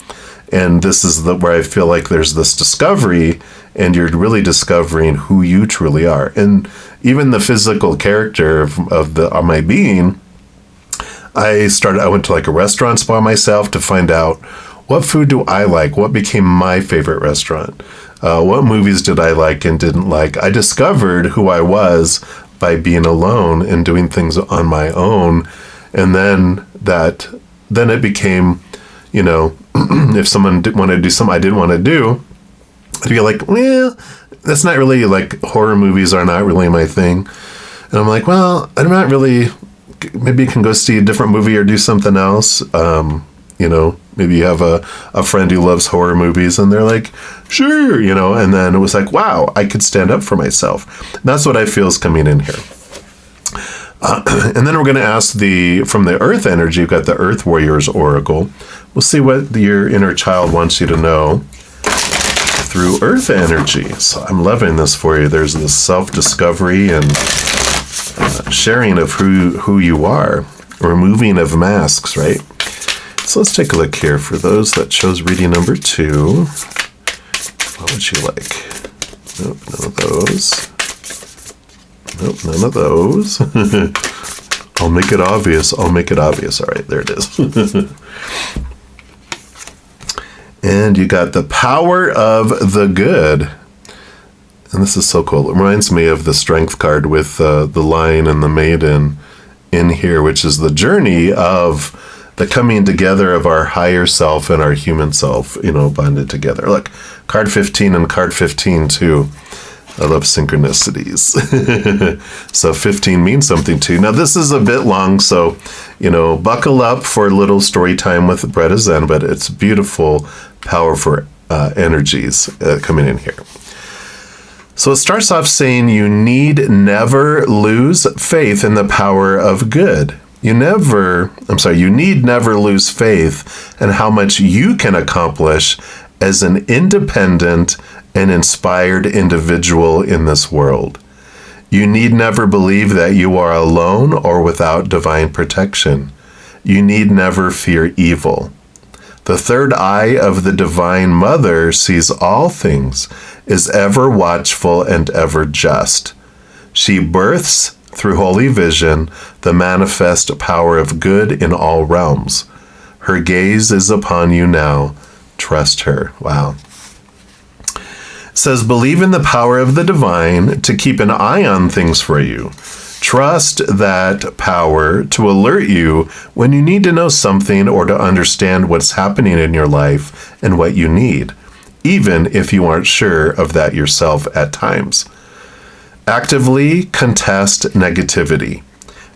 S1: And this is where I feel like there's this discovery, and you're really discovering who you truly are. And even the physical character of my being, I went to a restaurant by myself to find out what food do I like, what became my favorite restaurant, what movies did I like and didn't like. I discovered who I was by being alone and doing things on my own. And then it became, if someone wanted to do something I didn't want to do, I'd be like, well, that's not really, horror movies are not really my thing. And I'm like, well, I'm not really, maybe you can go see a different movie or do something else. Maybe you have a friend who loves horror movies and they're like, sure, and then it was like, wow, I could stand up for myself. And that's what I feel is coming in here. And then we're going to ask from the Earth energy, you've got the Earth Warriors Oracle. We'll see what your inner child wants you to know through Earth energy. So I'm loving this for you. There's this self-discovery and sharing of who you are, removing of masks, right? So let's take a look here. For those that chose reading number 2, what would you like? Nope, none of those. Nope, none of those. I'll make it obvious. All right, there it is. And you got the power of the good. And this is so cool. It reminds me of the strength card with the lion and the maiden in here, which is the journey of the coming together of our higher self and our human self, bonded together. Look, card 15 and card 15 too. I love synchronicities. So 15 means something too. Now this is a bit long, so, buckle up for a little story time with Bretta Zen, but it's beautiful, powerful energies coming in here. So it starts off saying you need never lose faith in the power of good. You need never lose faith in how much you can accomplish as an independent and inspired individual in this world. You need never believe that you are alone or without divine protection. You need never fear evil. The third eye of the Divine Mother sees all things, is ever watchful and ever just. She births, through holy vision, the manifest power of good in all realms. Her gaze is upon you now. Trust her. Wow. It says, believe in the power of the divine to keep an eye on things for you. Trust that power to alert you when you need to know something or to understand what's happening in your life and what you need, even if you aren't sure of that yourself at times. Actively contest negativity.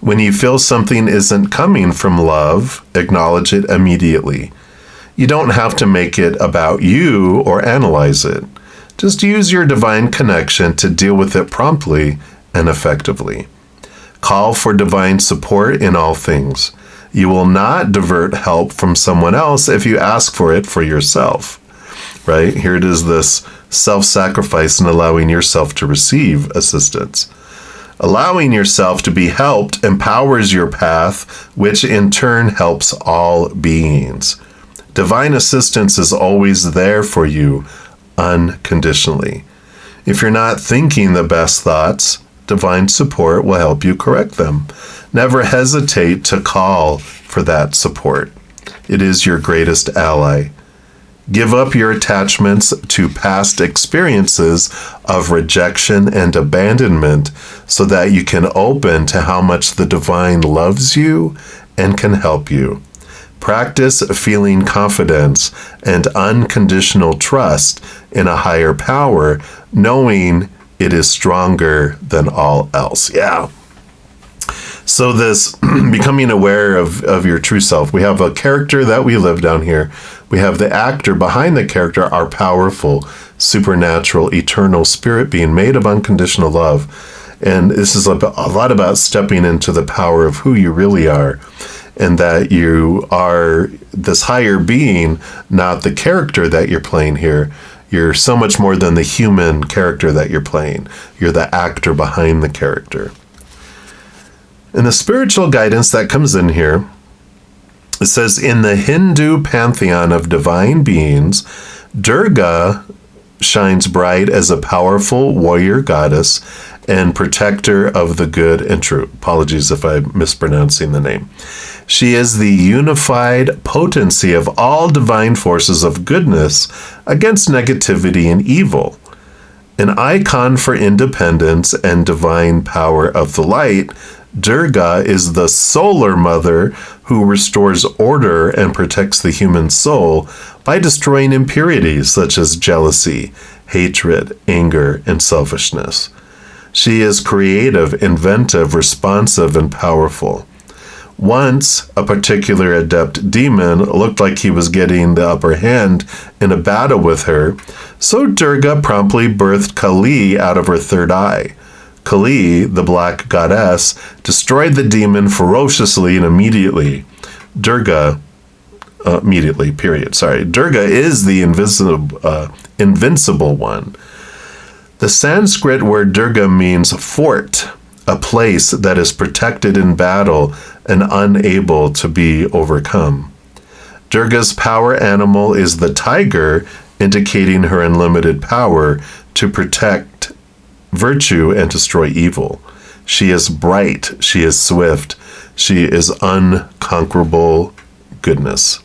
S1: When you feel something isn't coming from love, acknowledge it immediately. You don't have to make it about you or analyze it. Just use your divine connection to deal with it promptly and effectively. Call for divine support in all things. You will not divert help from someone else if you ask for it for yourself. Right? Here it is, this self-sacrifice and allowing yourself to receive assistance. Allowing yourself to be helped empowers your path, which in turn helps all beings. Divine assistance is always there for you unconditionally. If you're not thinking the best thoughts, divine support will help you correct them. Never hesitate to call for that support. It is your greatest ally. Give up your attachments to past experiences of rejection and abandonment so that you can open to how much the divine loves you and can help you. Practice feeling confidence and unconditional trust in a higher power, knowing it is stronger than all else. Yeah. So this becoming aware of your true self. We have a character that we live down here. We have the actor behind the character, our powerful, supernatural, eternal spirit being made of unconditional love. And this is a lot about stepping into the power of who you really are, and that you are this higher being, not the character that you're playing here. You're so much more than the human character that you're playing. You're the actor behind the character. And the spiritual guidance that comes in here, it says, in the Hindu pantheon of divine beings, Durga shines bright as a powerful warrior goddess and protector of the good and true. Apologies if I'm mispronouncing the name. She is the unified potency of all divine forces of goodness against negativity and evil. An icon for independence and divine power of the light, Durga is the solar mother who restores order and protects the human soul by destroying impurities such as jealousy, hatred, anger, and selfishness. She is creative, inventive, responsive, and powerful. Once, a particular adept demon looked like he was getting the upper hand in a battle with her, so Durga promptly birthed Kali out of her third eye. Kali, the black goddess, destroyed the demon ferociously and immediately. Durga is the invincible one. The Sanskrit word Durga means fort, a place that is protected in battle and unable to be overcome. Durga's power animal is the tiger, indicating her unlimited power to protect virtue and destroy evil. She is bright, she is swift, she is unconquerable goodness.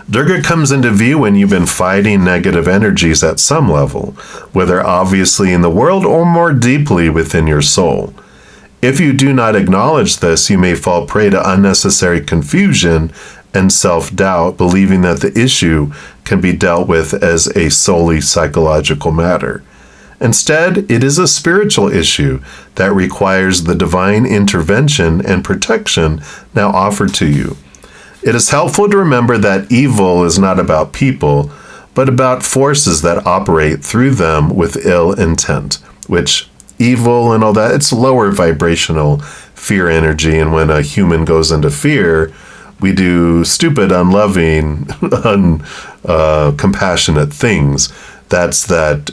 S1: Durga comes into view when you've been fighting negative energies at some level, whether obviously in the world or more deeply within your soul. If you do not acknowledge this, you may fall prey to unnecessary confusion and self-doubt, believing that the issue can be dealt with as a solely psychological matter. Instead, it is a spiritual issue that requires the divine intervention and protection now offered to you. It is helpful to remember that evil is not about people, but about forces that operate through them with ill intent, which evil and all that, it's lower vibrational fear energy. And when a human goes into fear, we do stupid, unloving, compassionate things. That's that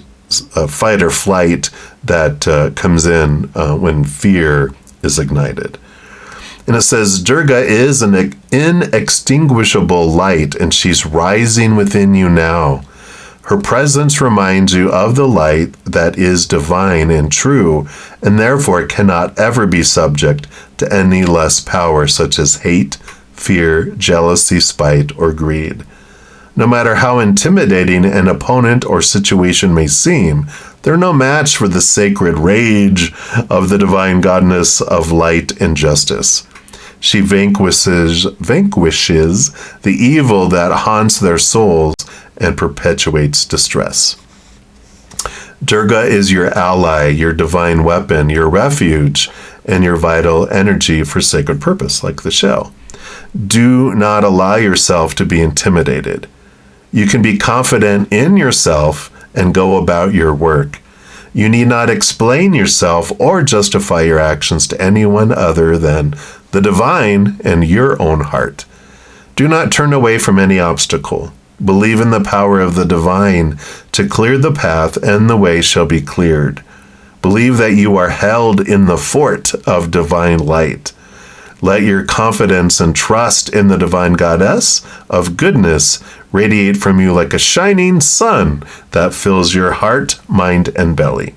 S1: fight or flight that comes in when fear is ignited. And it says, Durga is an inextinguishable light, and she's rising within you now. Her presence reminds you of the light that is divine and true, and therefore cannot ever be subject to any less power such as hate, fear, jealousy, spite, or greed. No matter how intimidating an opponent or situation may seem, they're no match for the sacred rage of the divine goddess of light and justice. She vanquishes the evil that haunts their souls and perpetuates distress. Durga is your ally, your divine weapon, your refuge, and your vital energy for sacred purpose, like the shell. Do not allow yourself to be intimidated. You can be confident in yourself and go about your work. You need not explain yourself or justify your actions to anyone other than the divine and your own heart. Do not turn away from any obstacle. Believe in the power of the divine to clear the path, and the way shall be cleared. Believe that you are held in the fort of divine light. Let your confidence and trust in the divine goddess of goodness radiate from you like a shining sun that fills your heart, mind, and belly.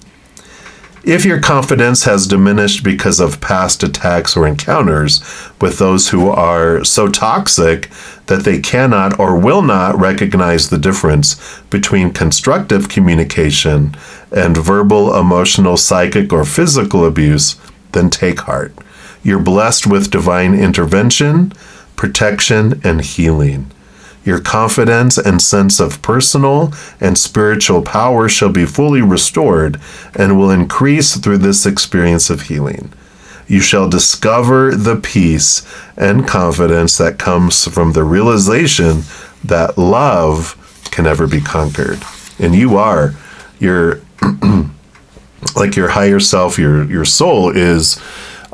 S1: If your confidence has diminished because of past attacks or encounters with those who are so toxic that they cannot or will not recognize the difference between constructive communication and verbal, emotional, psychic, or physical abuse, then take heart. You're blessed with divine intervention, protection, and healing. Your confidence and sense of personal and spiritual power shall be fully restored and will increase through this experience of healing. You shall discover the peace and confidence that comes from the realization that love can never be conquered. And you are. You're like your higher self, your soul is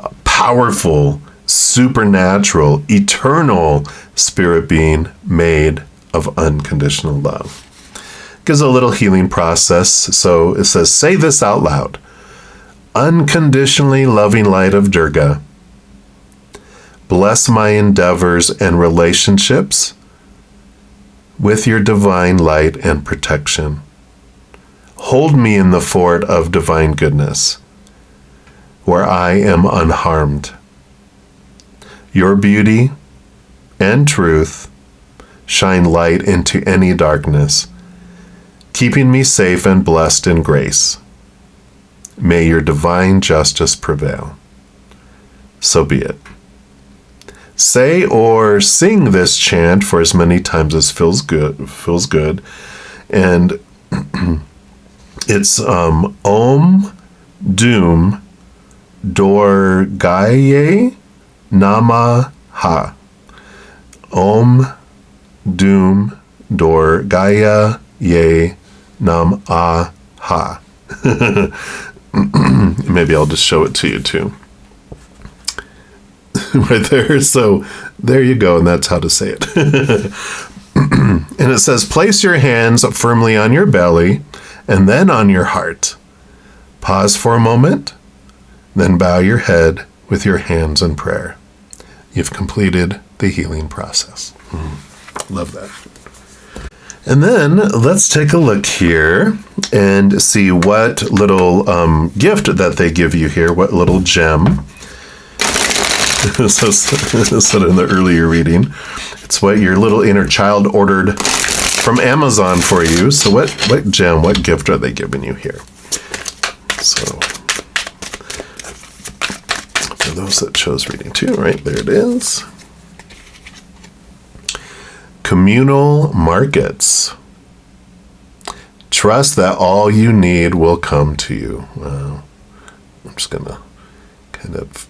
S1: a powerful, supernatural, eternal spirit being made of unconditional love. Gives a little healing process. So it says, say this out loud. Unconditionally loving light of Durga, bless my endeavors and relationships with your divine light and protection. Hold me in the fort of divine goodness, where I am unharmed. Your beauty and truth shine light into any darkness, keeping me safe and blessed in grace. May your divine justice prevail. So be it. Say or sing this chant for as many times as feels good. And it's Om Doom Dorgaye Namaha. Om Doom Dorgaye Namaha. Maybe I'll just show it to you too. Right there. So there you go. And that's how to say it. And it says, place your hands firmly on your belly and then on your heart. Pause for a moment, then bow your head with your hands in prayer. You've completed the healing process. Love that. And then let's take a look here and see what little gift that they give you here, what little gem. So said in the earlier reading, it's what your little inner child ordered from Amazon for you. So what gem, what gift are they giving you here? So for those that chose reading 2, right, there it is. Communal markets. Trust that all you need will come to you. Wow. I'm just going to kind of,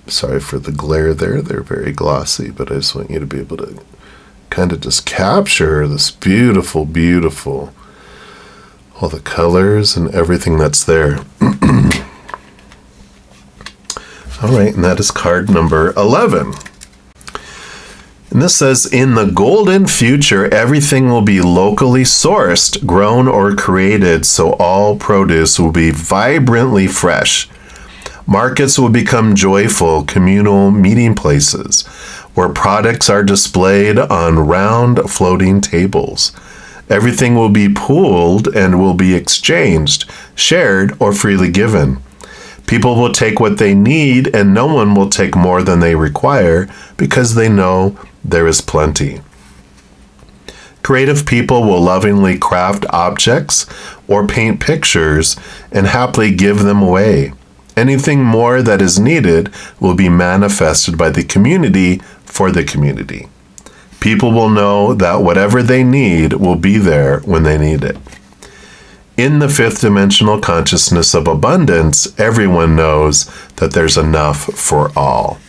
S1: sorry for the glare there. They're very glossy, but I just want you to be able to kind of just capture this beautiful, beautiful, all the colors and everything that's there. All right, and that is card number 11. And this says, in the golden future, everything will be locally sourced, grown, or created, so all produce will be vibrantly fresh. Markets will become joyful, communal meeting places, where products are displayed on round, floating tables. Everything will be pooled and will be exchanged, shared, or freely given. People will take what they need, and no one will take more than they require, because they know there is plenty. Creative people will lovingly craft objects or paint pictures and happily give them away. Anything more that is needed will be manifested by the community for the community. People will know that whatever they need will be there when they need it. In the fifth dimensional consciousness of abundance, everyone knows that there's enough for all.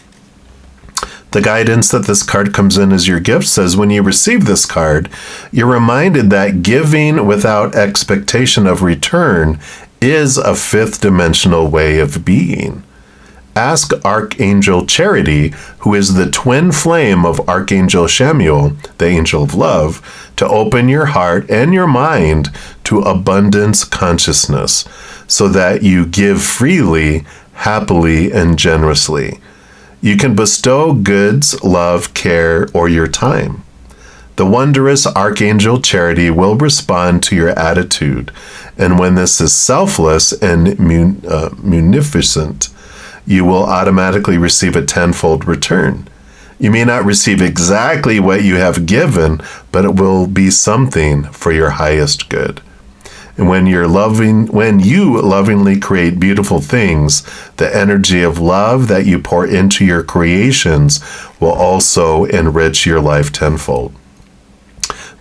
S1: The guidance that this card comes in as your gift says, when you receive this card, you're reminded that giving without expectation of return is a fifth dimensional way of being. Ask Archangel Charity, who is the twin flame of Archangel Chamuel, the angel of love, to open your heart and your mind to abundance consciousness, so that you give freely, happily, and generously. You can bestow goods, love, care, or your time. The wondrous Archangel Charity will respond to your attitude, and when this is selfless and munificent, you will automatically receive a tenfold return. You may not receive exactly what you have given, but it will be something for your highest good. And when you lovingly create beautiful things, the energy of love that you pour into your creations will also enrich your life tenfold.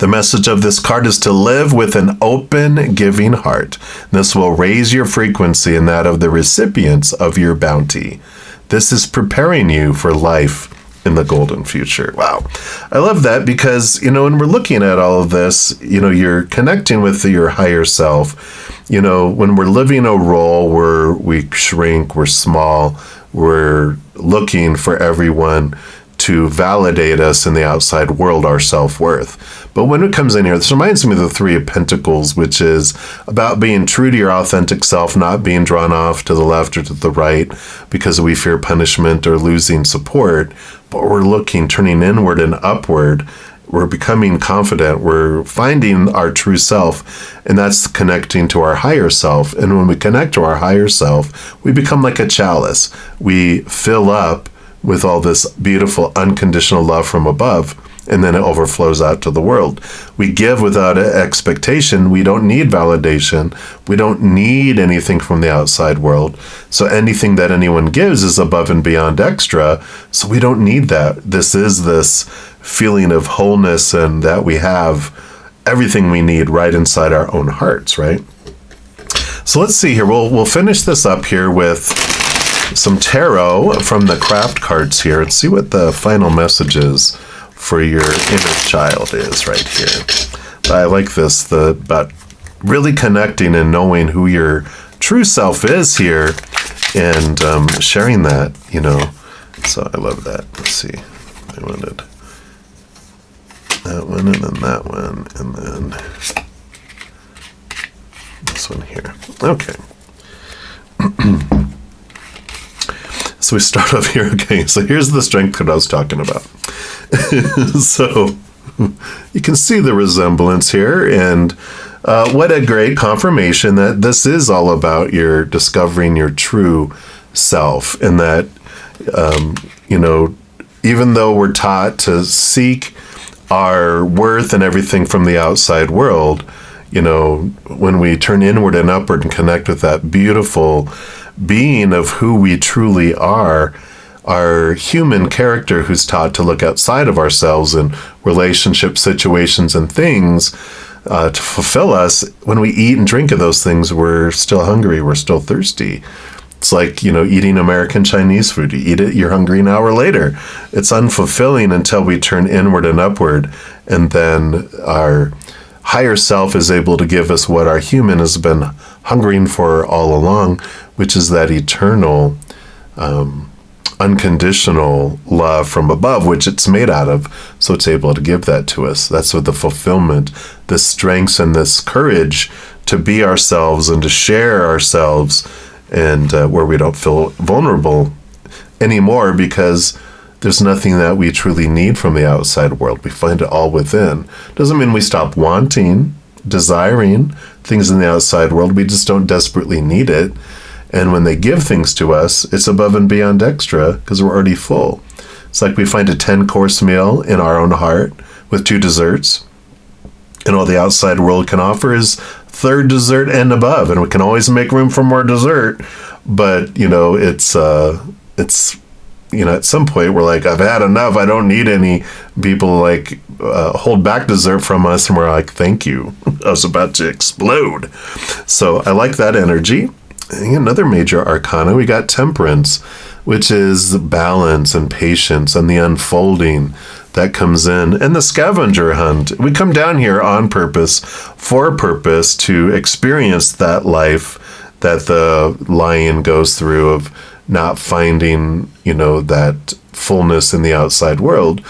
S1: The message of this card is to live with an open, giving heart. This will raise your frequency and that of the recipients of your bounty. This is preparing you for life in the golden future. Wow. I love that because, when we're looking at all of this, you're connecting with your higher self. When we're living a role where we shrink, we're small, we're looking for everyone to validate us in the outside world, our self-worth. But when it comes in here, this reminds me of the Three of Pentacles, which is about being true to your authentic self, not being drawn off to the left or to the right because we fear punishment or losing support, but we're looking, turning inward and upward. We're becoming confident. We're finding our true self, and that's connecting to our higher self. And when we connect to our higher self, we become like a chalice. We fill up with all this beautiful unconditional love from above, and then it overflows out to the world. We give without expectation. We don't need validation. We don't need anything from the outside world. So anything that anyone gives is above and beyond extra. So we don't need that. This is this feeling of wholeness and that we have everything we need right inside our own hearts, right? So let's see here. We'll finish this up here with some tarot from the craft cards here and see what the final message is for your inner child is right here. I like this, about really connecting and knowing who your true self is here and sharing that, So I love that. Let's see. I wanted that one and then that one and then this one here. Okay. So we start off here. Okay, so here's the strength card I was talking about. So you can see the resemblance here, and what a great confirmation that this is all about your discovering your true self, and that, even though we're taught to seek our worth and everything from the outside world, when we turn inward and upward and connect with that beautiful being of who we truly are, our human character who's taught to look outside of ourselves in relationship situations and things to fulfill us, when we eat and drink of those things, we're still hungry, we're still thirsty. It's like, eating American Chinese food. You eat it, you're hungry an hour later. It's unfulfilling until we turn inward and upward, and then our higher self is able to give us what our human has been hungering for all along, which is that eternal, unconditional love from above, which it's made out of. So it's able to give that to us. That's what the fulfillment, the strength and this courage to be ourselves and to share ourselves, and where we don't feel vulnerable anymore because there's nothing that we truly need from the outside world. We find it all within. Doesn't mean we stop wanting, desiring things in the outside world. We just don't desperately need it. And when they give things to us, it's above and beyond extra because we're already full. It's like we find a 10-course meal in our own heart with 2 desserts. And all the outside world can offer is 3rd dessert and above. And we can always make room for more dessert. But, it's at some point we're like, I've had enough. I don't need any people hold back dessert from us. And we're like, thank you. I was about to explode. So I like that energy. And another major arcana, we got Temperance, which is balance and patience and the unfolding that comes in, and the scavenger hunt. We come down here on purpose, for a purpose, to experience that life that the lion goes through of not finding, that fullness in the outside world.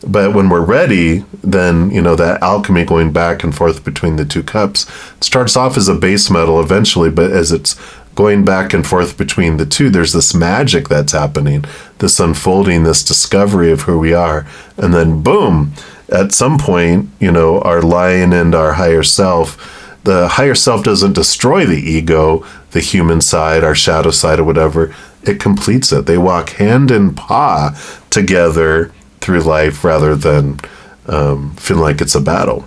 S1: But when we're ready, then, that alchemy going back and forth between the 2 cups starts off as a base metal eventually, but as it's going back and forth between the 2, there's this magic that's happening, this unfolding, this discovery of who we are. And then boom, at some point, our lion and our higher self, the higher self doesn't destroy the ego, the human side, our shadow side or whatever. It completes it. They walk hand in paw together through life rather than feeling like it's a battle.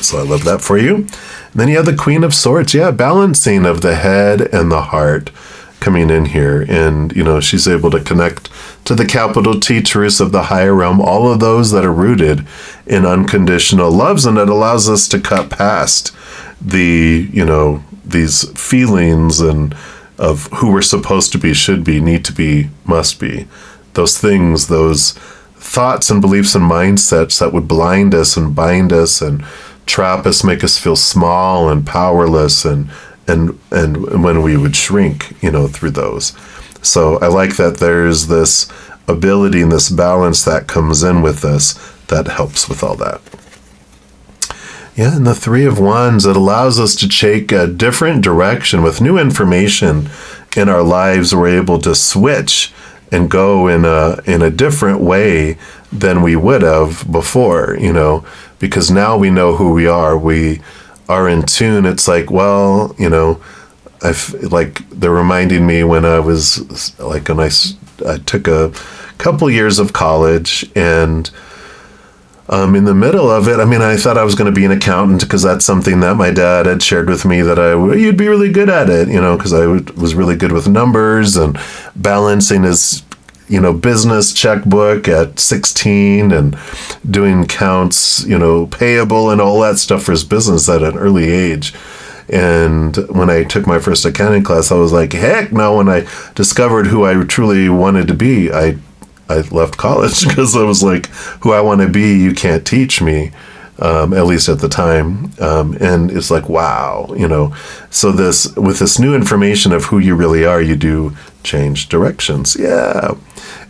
S1: So I love that for you. And then you have the Queen of Swords. Yeah, balancing of the head and the heart coming in here. And, she's able to connect to the capital T, truths of the higher realm, all of those that are rooted in unconditional loves. And it allows us to cut past the, these feelings and of who we're supposed to be, should be, need to be, must be. Those things, those thoughts and beliefs and mindsets that would blind us and bind us and trap us, make us feel small and powerless, and when we would shrink, through those. So I like that there's this ability and this balance that comes in with this that helps with all that. Yeah, and the Three of Wands, it allows us to take a different direction with new information in our lives. We're able to switch and go in a different way than we would have before, because now we know who we are. We are in tune. It's like, well, they're reminding me when I was like, when I took a couple years of college, and in the middle of it, I thought I was going to be an accountant because that's something that my dad had shared with me that you'd be really good at it, because I was really good with numbers and balancing his, business checkbook at 16 and doing counts, payable and all that stuff for his business at an early age. And when I took my first accounting class, I was like, heck no. When I discovered who I truly wanted to be, I left college because I was like, who I want to be, you can't teach me, at least at the time. And it's like, wow, so with this new information of who you really are, you do change directions. Yeah.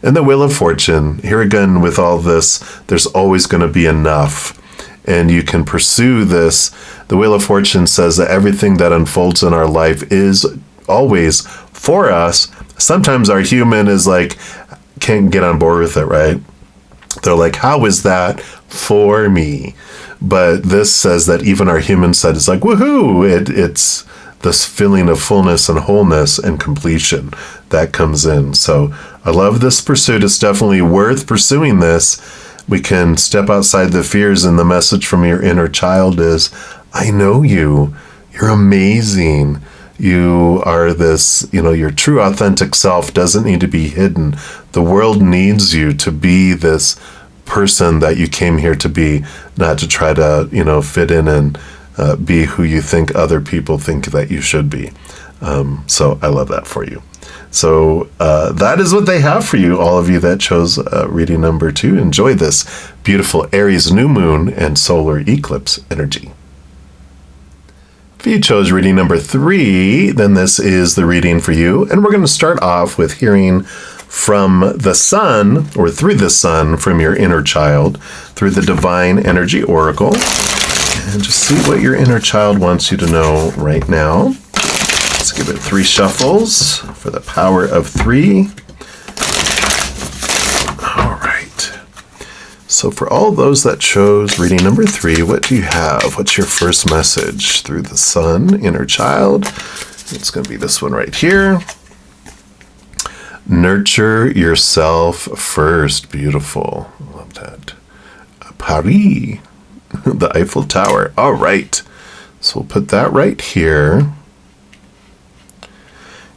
S1: And the Wheel of Fortune, here again, with all this, there's always going to be enough. And you can pursue this. The Wheel of Fortune says that everything that unfolds in our life is always for us. Sometimes our human is like, can't get on board with it, right? They're like, how is that for me? But this says that even our human side is like, woohoo! It's this feeling of fullness and wholeness and completion that comes in. So I love this pursuit. It's definitely worth pursuing this. We can step outside the fears, and the message from your inner child is, I know you. You're amazing. You are this, your true authentic self doesn't need to be hidden. The world needs you to be this person that you came here to be, not to try to, fit in and be who you think other people think that you should be. So I love that for you. So that is what they have for you, all of you that chose reading number 2. Enjoy this beautiful Aries New Moon and Solar Eclipse energy. If you chose reading number 3, then this is the reading for you. And we're going to start off with hearing from the sun, or through the sun, from your inner child, through the Divine Energy Oracle. And just see what your inner child wants you to know right now. Let's give it 3 shuffles for the power of 3. All right. So for all those that chose reading number 3, what do you have? What's your first message through the sun, inner child? It's going to be this one right here. Nurture yourself first. Beautiful. Love that. Paris, the Eiffel Tower. All right. So we'll put that right here.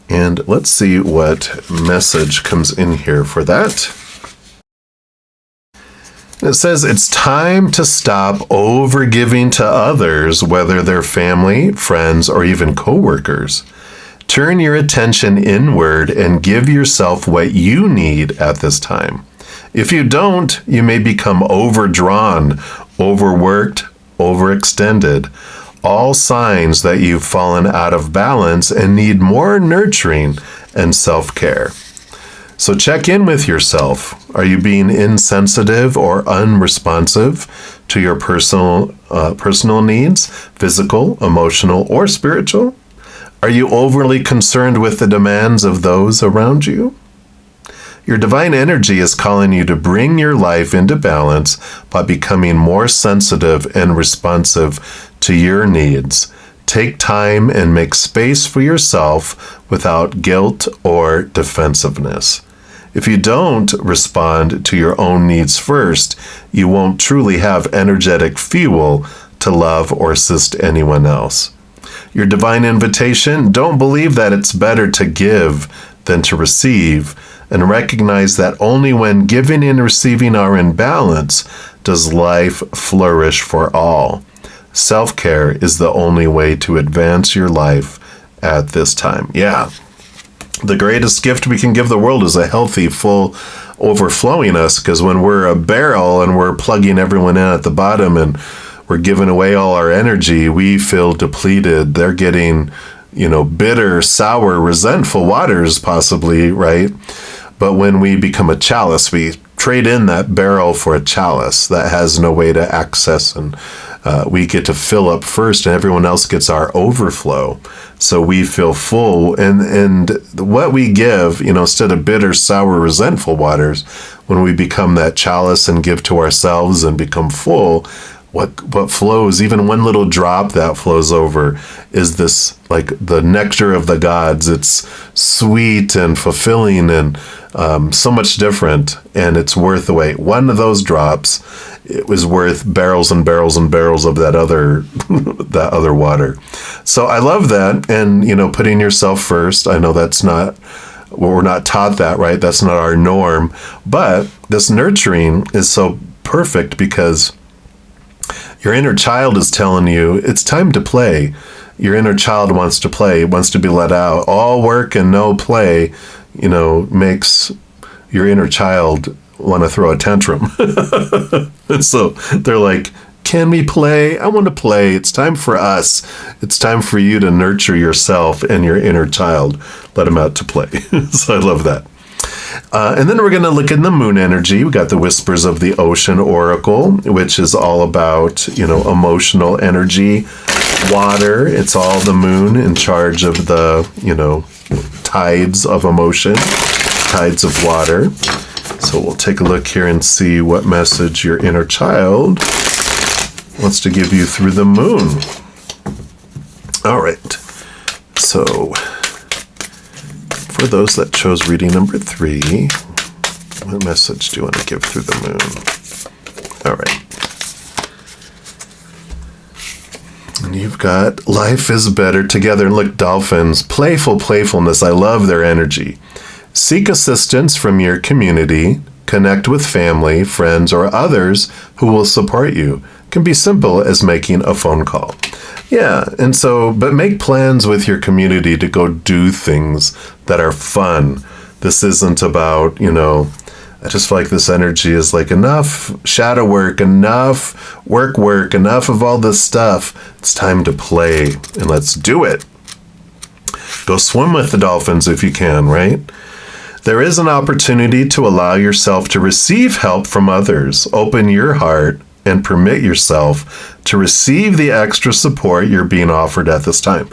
S1: And let's see what message comes in here for that. It says it's time to stop overgiving to others, whether they're family, friends, or even coworkers. Turn your attention inward and give yourself what you need at this time. If you don't, you may become overdrawn, overworked, overextended. All signs that you've fallen out of balance and need more nurturing and self-care. So check in with yourself. Are you being insensitive or unresponsive to your personal needs, physical, emotional, or spiritual? Are you overly concerned with the demands of those around you? Your divine energy is calling you to bring your life into balance by becoming more sensitive and responsive to your needs. Take time and make space for yourself without guilt or defensiveness. If you don't respond to your own needs first, you won't truly have energetic fuel to love or assist anyone else. Your divine invitation, don't believe that it's better to give than to receive. and recognize that only when giving and receiving are in balance does life flourish for all. Self-care is the only way to advance your life at this time. Yeah. The greatest gift we can give the world is a healthy, full, overflowing us, because when we're a barrel and we're plugging everyone in at the bottom and we're giving away all our energy, we feel depleted. They're getting, bitter, sour, resentful waters possibly, right? But when we become a chalice, we trade in that barrel for a chalice that has no way to access, and we get to fill up first and everyone else gets our overflow. So we feel full, and what we give, instead of bitter, sour, resentful waters, when we become that chalice and give to ourselves and become full, what flows, even one little drop that flows over, is this, like the nectar of the gods. It's sweet and fulfilling and so much different, and it's worth the wait. One of those drops, it was worth barrels and barrels and barrels of that other water. So I love that, and putting yourself first. I know that's not, well, we're not taught that, right? That's not our norm, but this nurturing is so perfect because your inner child is telling you it's time to play. Your inner child wants to play, wants to be let out. All work and no play, makes your inner child want to throw a tantrum. And so they're like, can we play? I want to play. It's time for us. It's time for you to nurture yourself and your inner child. Let them out to play. So I love that. And then we're going to look in the moon energy. We got the Whispers of the Ocean Oracle, which is all about, emotional energy, water. It's all the moon in charge of the, tides of emotion, tides of water. So we'll take a look here and see what message your inner child wants to give you through the moon. All right. So for those that chose reading number 3, what message do you want to give through the moon? All right. And you've got life is better together. And look, dolphins, playfulness. I love their energy. Seek assistance from your community. Connect with family, friends, or others who will support you. It can be simple as making a phone call. Yeah, and so, but make plans with your community to go do things that are fun. This isn't about, I just feel like this energy is like enough shadow work, enough work, enough of all this stuff. It's time to play, and let's do it. Go swim with the dolphins if you can, right? There is an opportunity to allow yourself to receive help from others. Open your heart and permit yourself to receive the extra support you're being offered at this time,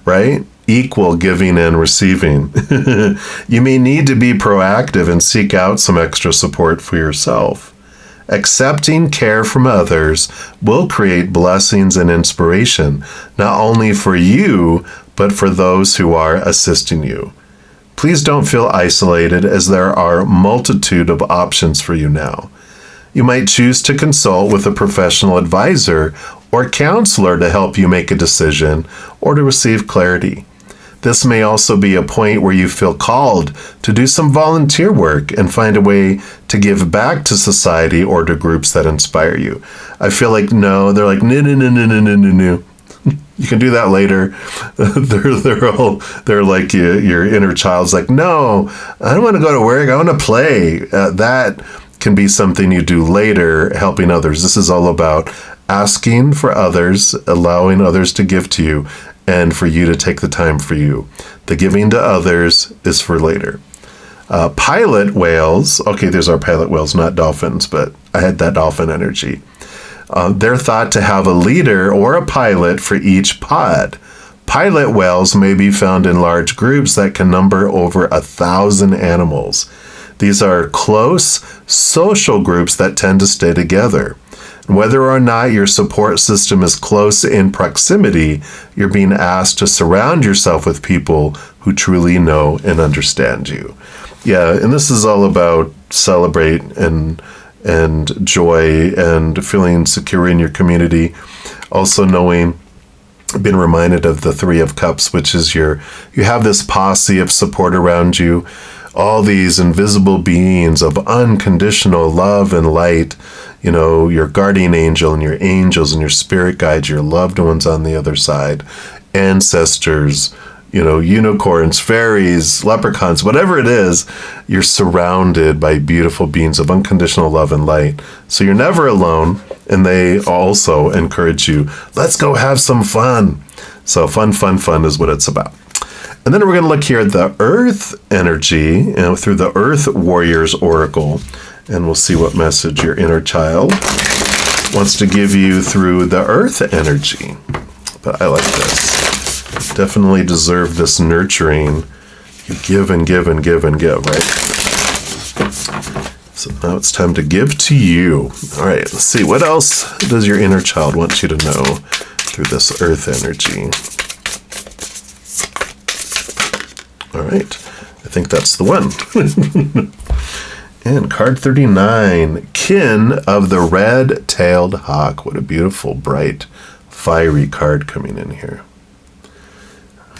S1: right? Equal giving and receiving. You may need to be proactive and seek out some extra support for yourself. Accepting care from others will create blessings and inspiration, not only for you, but for those who are assisting you. Please don't feel isolated, as there are a multitude of options for you now. You might choose to consult with a professional advisor or counselor to help you make a decision or to receive clarity. This may also be a point where you feel called to do some volunteer work and find a way to give back to society or to groups that inspire you. I feel like, no, they're like, no. You can do that later. They're like your inner child's like, no, I don't want to go to work. I want to play. That can be something you do later, helping others. This is all about asking for others, allowing others to give to you, and for you to take the time for you. The giving to others is for later. Pilot whales. Okay, there's our pilot whales, not dolphins, but I had that dolphin energy. They're thought to have a leader or a pilot for each pod. Pilot whales may be found in large groups that can number over 1,000 animals. These are close social groups that tend to stay together. Whether or not your support system is close in proximity, you're being asked to surround yourself with people who truly know and understand you. Yeah, and this is all about celebrate and joy and feeling secure in your community. Also knowing, been reminded of the 3 of Cups, which is you have this posse of support around you. all these invisible beings of unconditional love and light, you know, your guardian angel and your angels and your spirit guides, your loved ones on the other side, ancestors, you know, unicorns, fairies, leprechauns, whatever it is, you're surrounded by beautiful beings of unconditional love and light. So you're never alone, and they also encourage you, let's go have some fun. So fun is what it's about. And then we're going to look here at the Earth energy, you know, through the Earth Warriors Oracle, and we'll see what message your inner child wants to give you through the Earth energy. But I like this. Definitely deserve this nurturing. You give and give and give and give, right? So now it's time to give to you. All right, let's see. What else does your inner child want you to know through this Earth energy? All right, I think that's the one. And card 39, Kin of the Red-Tailed Hawk. What a beautiful, bright, fiery card coming in here.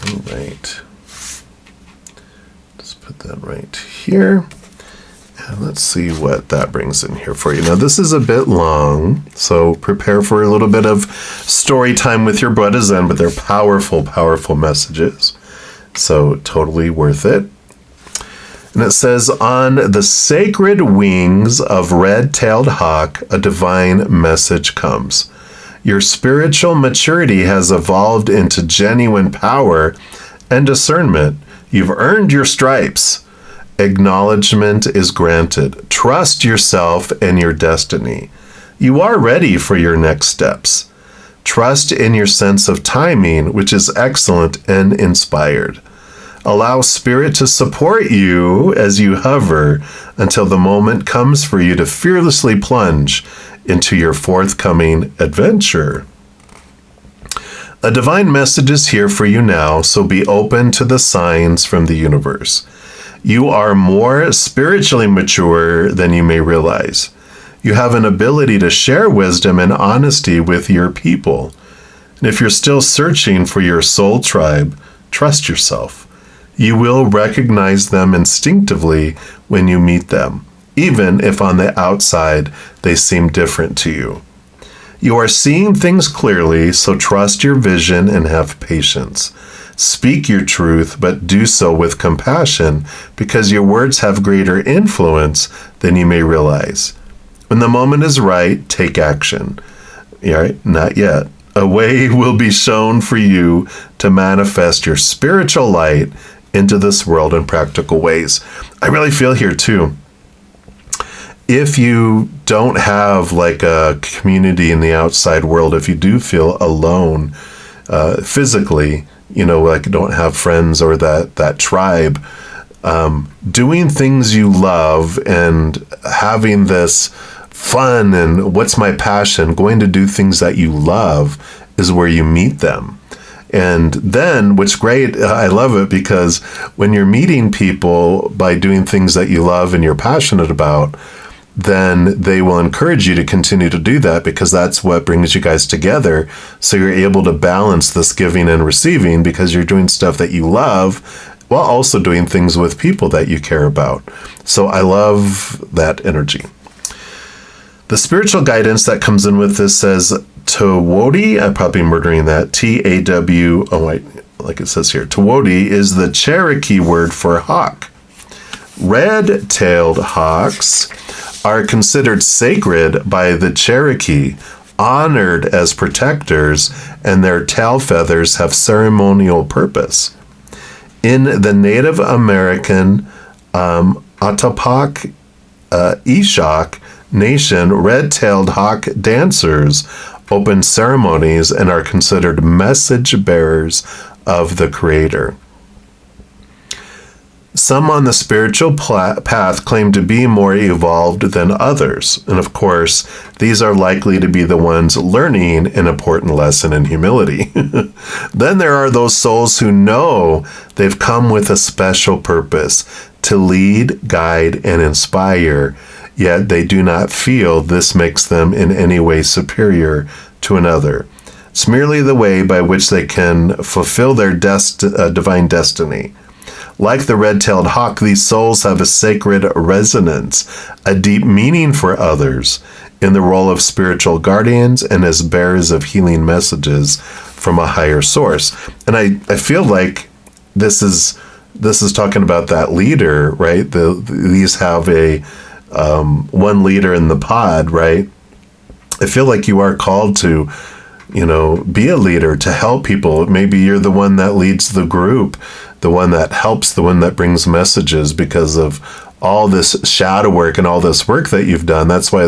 S1: All right. Just put that right here. And let's see what that brings in here for you. Now, this is a bit long, so prepare for a little bit of story time with your Buddha Zen, but they're powerful, powerful messages. So totally worth it. And it says, on the sacred wings of red-tailed hawk, a divine message comes. Your spiritual maturity has evolved into genuine power and discernment. You've earned your stripes. Acknowledgement is granted. Trust yourself and your destiny. You are ready for your next steps. Trust in your sense of timing, which is excellent and inspired. Allow spirit to support you as you hover until the moment comes for you to fearlessly plunge into your forthcoming adventure. A divine message is here for you now, so be open to the signs from the universe. You are more spiritually mature than you may realize. You have an ability to share wisdom and honesty with your people. And if you're still searching for your soul tribe, trust yourself. You will recognize them instinctively when you meet them, even if on the outside they seem different to you. You are seeing things clearly, so trust your vision and have patience. Speak your truth, but do so with compassion, because your words have greater influence than you may realize. When the moment is right, take action. All right, not yet. A way will be shown for you to manifest your spiritual light into this world in practical ways. I really feel here too, if you don't have like a community in the outside world, if you do feel alone physically, you know, like don't have friends or that tribe, doing things you love and having this fun and what's my passion, going to do things that you love is where you meet them. And then what's great, I love it because when you're meeting people by doing things that you love and you're passionate about, then they will encourage you to continue to do that because that's what brings you guys together. So you're able to balance this giving and receiving because you're doing stuff that you love while also doing things with people that you care about. So I love that energy. The spiritual guidance that comes in with this says, Tawodi, I'm probably murdering that, T-A-W, oh wait, like it says here, Tawodi is the Cherokee word for hawk. Red-tailed hawks are considered sacred by the Cherokee, honored as protectors, and their tail feathers have ceremonial purpose. In the Native American Atapak Eshok Nation, red-tailed hawk dancers open ceremonies and are considered message bearers of the Creator. Some on the spiritual path claim to be more evolved than others, and of course, these are likely to be the ones learning an important lesson in humility. Then there are those souls who know they've come with a special purpose to lead, guide, and inspire, yet they do not feel this makes them in any way superior to another. It's merely the way by which they can fulfill their divine destiny. Like the red-tailed hawk, these souls have a sacred resonance, a deep meaning for others in the role of spiritual guardians and as bearers of healing messages from a higher source. And I feel like this is talking about that leader, right? These have a one leader in the pod, right? I feel like you are called to, be a leader, to help people. Maybe you're the one that leads the group, the one that helps, the one that brings messages because of all this shadow work and all this work that you've done. That's why,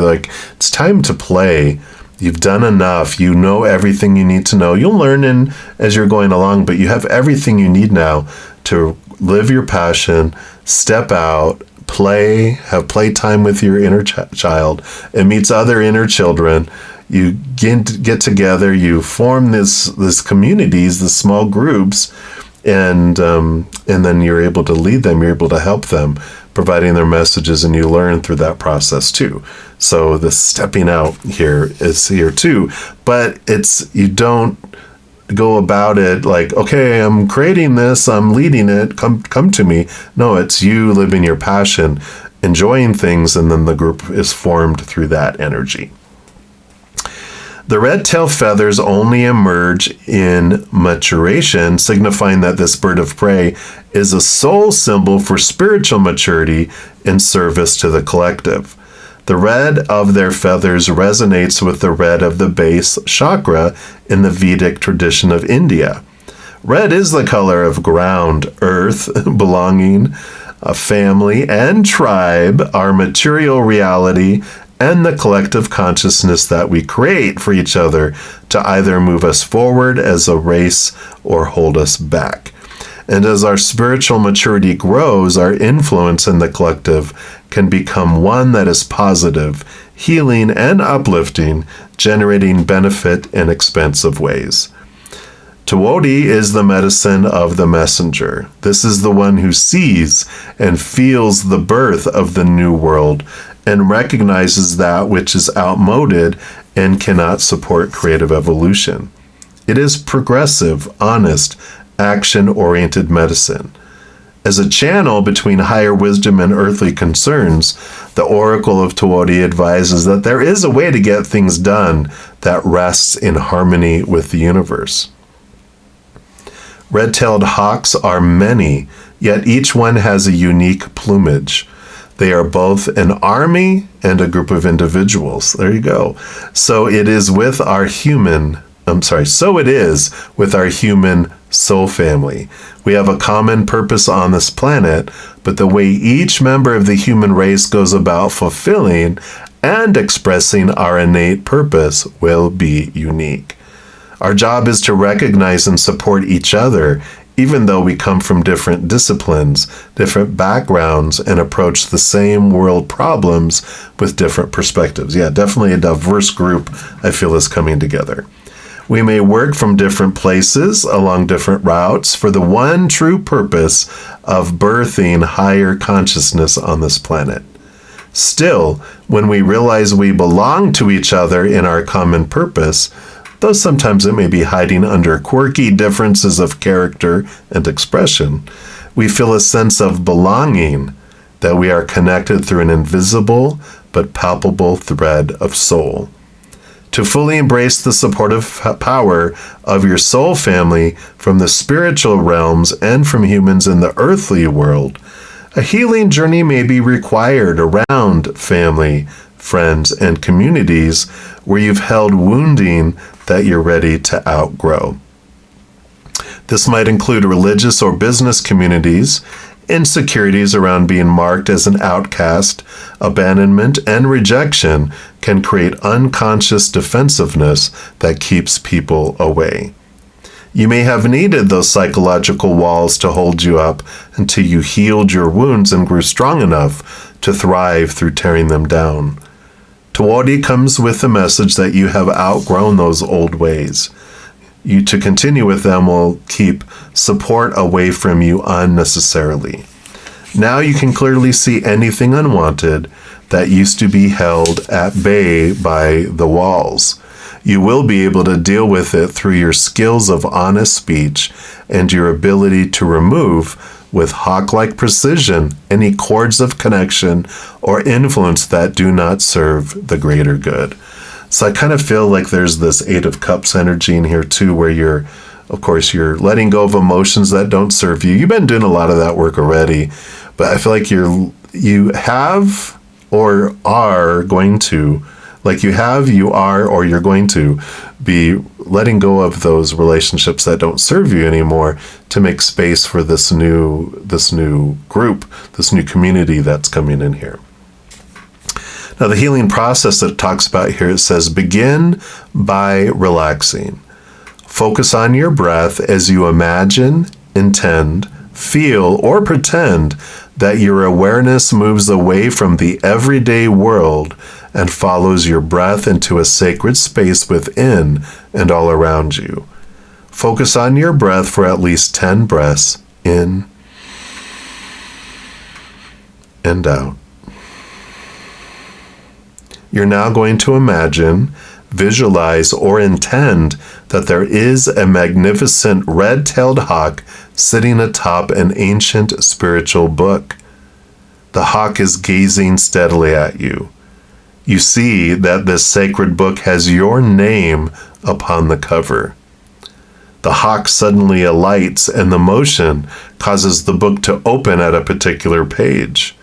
S1: it's time to play. You've done enough. You know everything you need to know. You'll learn as you're going along, but you have everything you need now to live your passion, step out, play, have playtime with your inner child. It meets other inner children. You get together, you form this communities, the small groups, and then you're able to lead them, you're able to help them, providing their messages, and you learn through that process too. So the stepping out here is here too, but you don't go about it like, okay, I'm creating this, I'm leading it, come to me. No, it's you living your passion, enjoying things, and then the group is formed through that energy. The red tail feathers only emerge in maturation, signifying that this bird of prey is a soul symbol for spiritual maturity in service to the collective. The red of their feathers resonates with the red of the base chakra in the Vedic tradition of India. Red is the color of ground, earth, belonging, a family, and tribe, our material reality, and the collective consciousness that we create for each other to either move us forward as a race or hold us back. And as our spiritual maturity grows, our influence in the collective can become one that is positive, healing, and uplifting, generating benefit in expansive ways. Tawodi is the medicine of the messenger. This is the one who sees and feels the birth of the new world and recognizes that which is outmoded and cannot support creative evolution. It is progressive, honest, action-oriented medicine. As a channel between higher wisdom and earthly concerns, the Oracle of Tawodi advises that there is a way to get things done that rests in harmony with the universe. Red-tailed hawks are many, yet each one has a unique plumage. They are both an army and a group of individuals. There you go. So it is with our human soul family. We have a common purpose on this planet, but the way each member of the human race goes about fulfilling and expressing our innate purpose will be unique. Our job is to recognize and support each other, even though we come from different disciplines, different backgrounds, and approach the same world problems with different perspectives. Yeah, definitely a diverse group, I feel, is coming together. We may work from different places along different routes for the one true purpose of birthing higher consciousness on this planet. Still, when we realize we belong to each other in our common purpose, though sometimes it may be hiding under quirky differences of character and expression, we feel a sense of belonging, that we are connected through an invisible but palpable thread of soul. To fully embrace the supportive power of your soul family from the spiritual realms and from humans in the earthly world, a healing journey may be required around family, friends, and communities where you've held wounding that you're ready to outgrow. This might include religious or business communities, insecurities around being marked as an outcast, abandonment, and rejection can create unconscious defensiveness that keeps people away. You may have needed those psychological walls to hold you up until you healed your wounds and grew strong enough to thrive through tearing them down. Tawodi comes with the message that you have outgrown those old ways. You to continue with them will keep support away from you unnecessarily. Now you can clearly see anything unwanted that used to be held at bay by the walls. You will be able to deal with it through your skills of honest speech and your ability to remove with hawk-like precision any cords of connection or influence that do not serve the greater good. So I kind of feel like there's this Eight of Cups energy in here too, where you're letting go of emotions that don't serve you. You've been doing a lot of that work already, but I feel like you have or are going to, like you are or you're going to be letting go of those relationships that don't serve you anymore to make space for this new group, this new community that's coming in here. Now, the healing process that it talks about here, it says, begin by relaxing. Focus on your breath as you imagine, intend, feel, or pretend that your awareness moves away from the everyday world and follows your breath into a sacred space within and all around you. Focus on your breath for at least 10 breaths in and out. You're now going to imagine, visualize, or intend that there is a magnificent red-tailed hawk sitting atop an ancient spiritual book. The hawk is gazing steadily at you. You see that this sacred book has your name upon the cover. The hawk suddenly alights, and the motion causes the book to open at a particular page.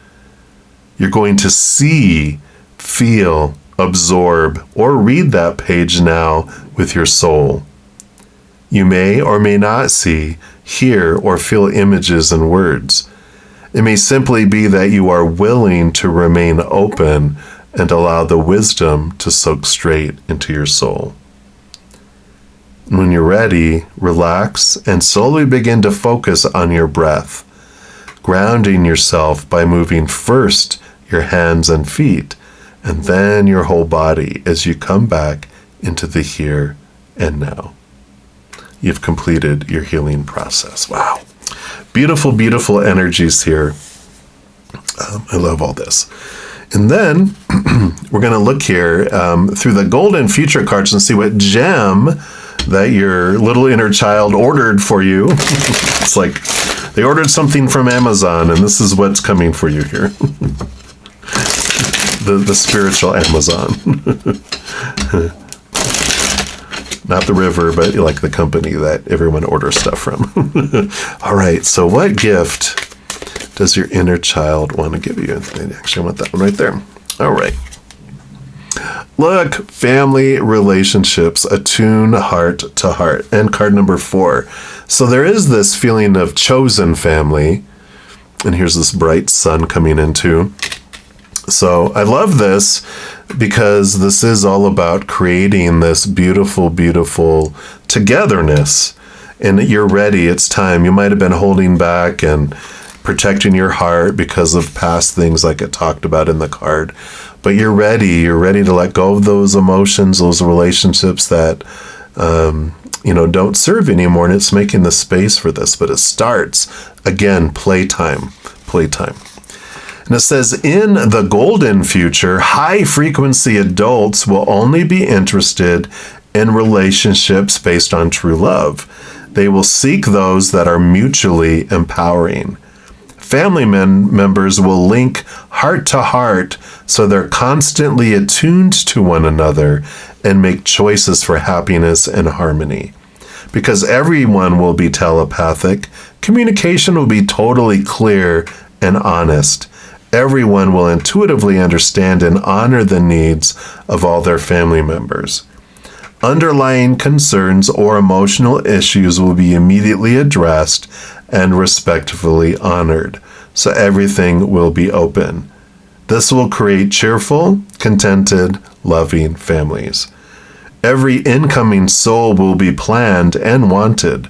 S1: You're going to see, feel, absorb, or read that page now with your soul. You may or may not see, hear, or feel images and words. It may simply be that you are willing to remain open and allow the wisdom to soak straight into your soul. When you're ready, relax and slowly begin to focus on your breath, grounding yourself by moving first your hands and feet, and then your whole body as you come back into the here and now. You've completed your healing process. Wow. Beautiful, beautiful energies here. I love all this. And then we're going to look here through the golden future cards and see what gem that your little inner child ordered for you. It's like they ordered something from Amazon, and this is what's coming for you here. The spiritual Amazon. Not the river, but like the company that everyone orders stuff from. All right, so what gift does your inner child want to give you? Actually, I want that one right there. All right. Look, family relationships, attune heart to heart. And card number 4. So there is this feeling of chosen family. And here's this bright sun coming in too. So I love this because this is all about creating this beautiful, beautiful togetherness. And you're ready. It's time. You might have been holding back and protecting your heart because of past things like it talked about in the card. But you're ready. You're ready to let go of those emotions, those relationships that, don't serve anymore. And it's making the space for this. But it starts, again, playtime. And it says, in the golden future, high-frequency adults will only be interested in relationships based on true love. They will seek those that are mutually empowering. Family members will link heart to heart so they're constantly attuned to one another and make choices for happiness and harmony. Because everyone will be telepathic, communication will be totally clear and honest. Everyone will intuitively understand and honor the needs of all their family members. Underlying concerns or emotional issues will be immediately addressed and respectfully honored, so everything will be open. This will create cheerful, contented, loving families. Every incoming soul will be planned and wanted.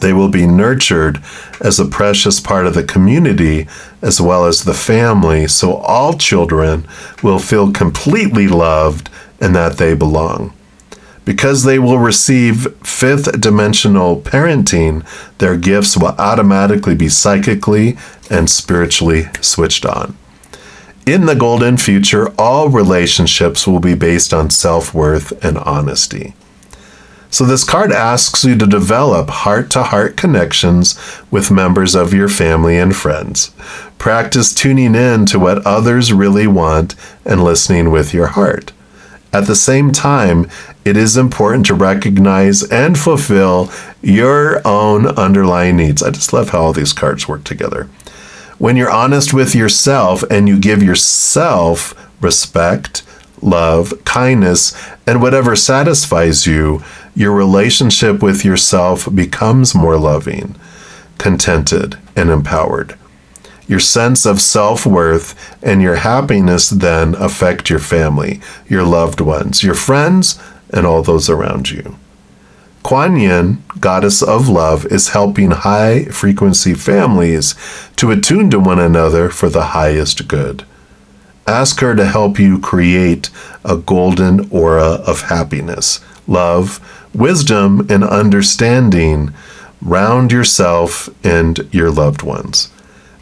S1: They will be nurtured as a precious part of the community as well as the family, so all children will feel completely loved and that they belong. Because they will receive fifth dimensional parenting, their gifts will automatically be psychically and spiritually switched on. In the golden future, all relationships will be based on self-worth and honesty. So this card asks you to develop heart-to-heart connections with members of your family and friends. Practice tuning in to what others really want and listening with your heart. At the same time, it is important to recognize and fulfill your own underlying needs. I just love how all these cards work together. When you're honest with yourself and you give yourself respect, love, kindness, and whatever satisfies you, your relationship with yourself becomes more loving, contented, and empowered. Your sense of self-worth and your happiness then affect your family, your loved ones, your friends, and all those around you. Kuan Yin, goddess of love, is helping high-frequency families to attune to one another for the highest good. Ask her to help you create a golden aura of happiness, love, wisdom, and understanding round yourself and your loved ones.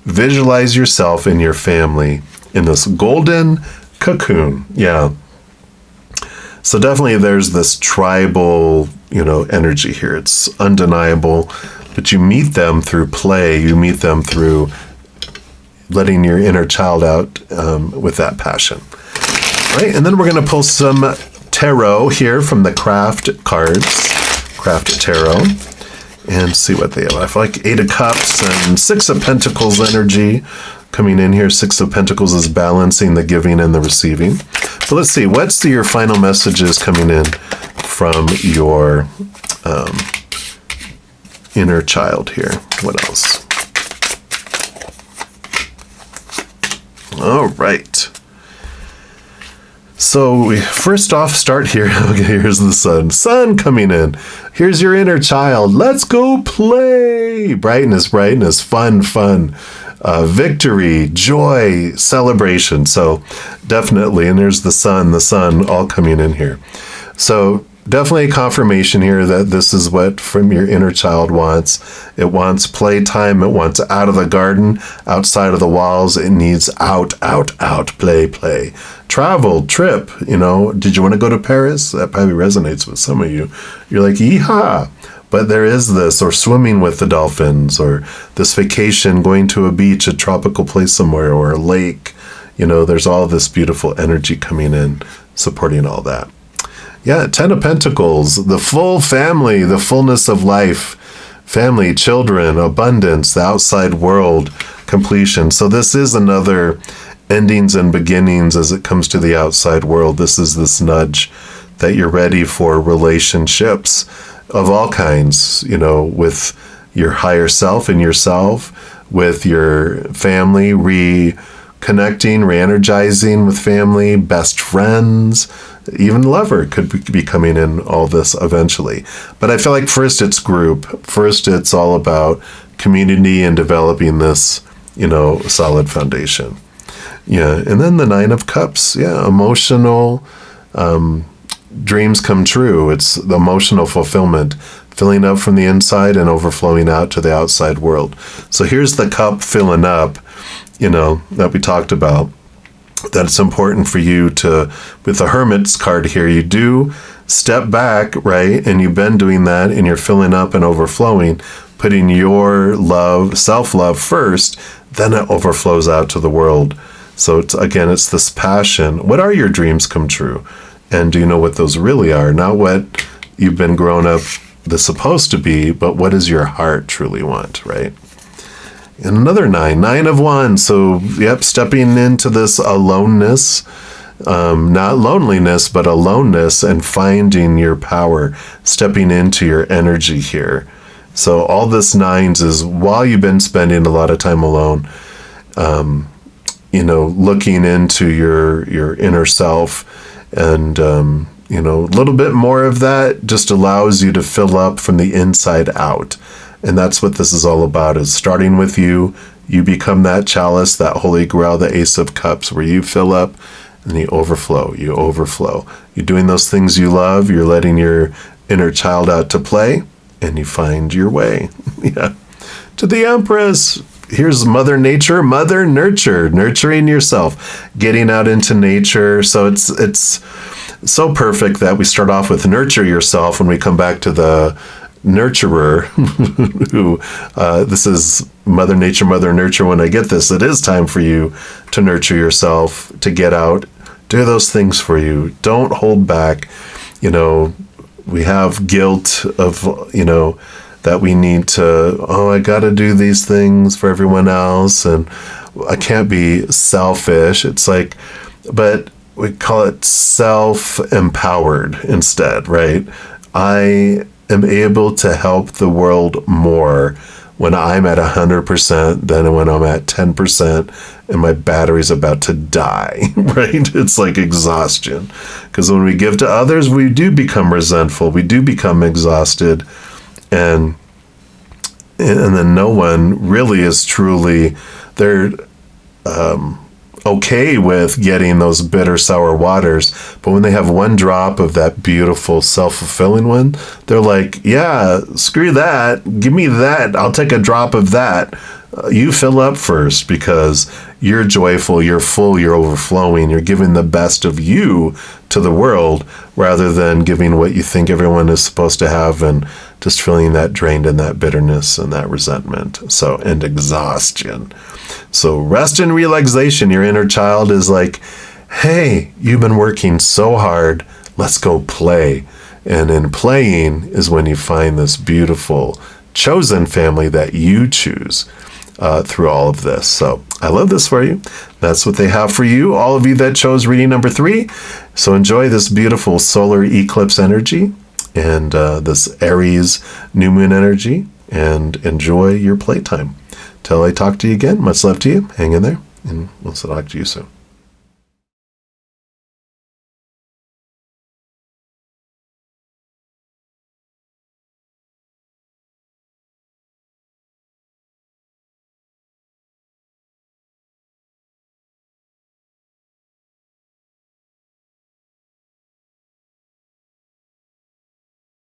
S1: Visualize yourself and your family in this golden cocoon. Yeah. So definitely there's this tribal, energy here. It's undeniable, but you meet them through play. You meet them through letting your inner child out with that passion. Right, and then we're going to pull some tarot here from the Craft cards, Craft Tarot, and see what they have. I feel like 8 of Cups and 6 of Pentacles energy coming in here. 6 of Pentacles is balancing the giving and the receiving. But let's see, what's your final messages coming in from your inner child here? What else? All right. So we first off start here. Okay, here's the sun. Sun coming in. Here's your inner child. Let's go play. Brightness, brightness, fun, fun. Victory, joy, celebration. So definitely, and there's the sun all coming in here. So definitely a confirmation here that this is what from your inner child wants. It wants playtime. It wants out of the garden, outside of the walls. It needs out, play. Travel, trip, did you want to go to Paris? That probably resonates with some of you. You're like, yeehaw. But there is this, or swimming with the dolphins, or this vacation, going to a beach, a tropical place somewhere, or a lake. There's all this beautiful energy coming in, supporting all that. Yeah, 10 of Pentacles, the full family, the fullness of life, family, children, abundance, the outside world, completion. So this is another endings and beginnings as it comes to the outside world. This is this nudge that you're ready for relationships of all kinds, with your higher self and yourself, with your family, reconnecting, re-energizing with family, best friends, even lover could be coming in all this eventually. But I feel like first it's group. First it's all about community and developing this, solid foundation. Yeah, and then the 9 of Cups. Yeah, emotional dreams come true. It's the emotional fulfillment, filling up from the inside and overflowing out to the outside world. So here's the cup filling up, that we talked about. That it's important for you to, with the Hermit's card here, you do step back, right? And you've been doing that and you're filling up and overflowing, putting your love, self-love first, then it overflows out to the world. So it's this passion. What are your dreams come true? And do you know what those really are? Not what you've been grown up that's supposed to be, but what does your heart truly want, right? And another 9 of Wands. So, yep, stepping into this aloneness, not loneliness, but aloneness, and finding your power, stepping into your energy here. So all this 9s is while you've been spending a lot of time alone, looking into your inner self, and a little bit more of that just allows you to fill up from the inside out. And that's what this is all about, is starting with you. You become that chalice, that holy grail, the Ace of Cups, where you fill up and you overflow. You're doing those things you love. You're letting your inner child out to play, and you find your way. Yeah. To the Empress. Here's Mother Nature, Mother Nurture, nurturing yourself, getting out into nature. So it's so perfect that we start off with nurture yourself when we come back to the nurturer who this is Mother Nature, Mother Nurture. When I get this, it is time for you to nurture yourself, to get out, do those things for you. Don't hold back. We have guilt of, that we need to, I got to do these things for everyone else, and I can't be selfish. It's like, but we call it self-empowered instead, right? I am able to help the world more when I'm at 100% than when I'm at 10% and my battery's about to die, right? It's like exhaustion. Because when we give to others, we do become resentful. We do become exhausted. And then no one really is truly, they're okay with getting those bitter, sour waters. But when they have one drop of that beautiful, self-fulfilling one, they're like, yeah, screw that. Give me that. I'll take a drop of that. You fill up first because you're joyful, you're full, you're overflowing, you're giving the best of you to the world rather than giving what you think everyone is supposed to have and just feeling that drained in that bitterness and that resentment. And exhaustion. So rest and relaxation. Your inner child is like, hey, you've been working so hard. Let's go play. And in playing is when you find this beautiful chosen family that you choose through all of this. So I love this for you. That's what they have for you, all of you that chose reading number 3. So enjoy this beautiful solar eclipse energy and this Aries New Moon energy, and enjoy your playtime. Till I talk to you again, much love to you. Hang in there, and we'll talk to you soon.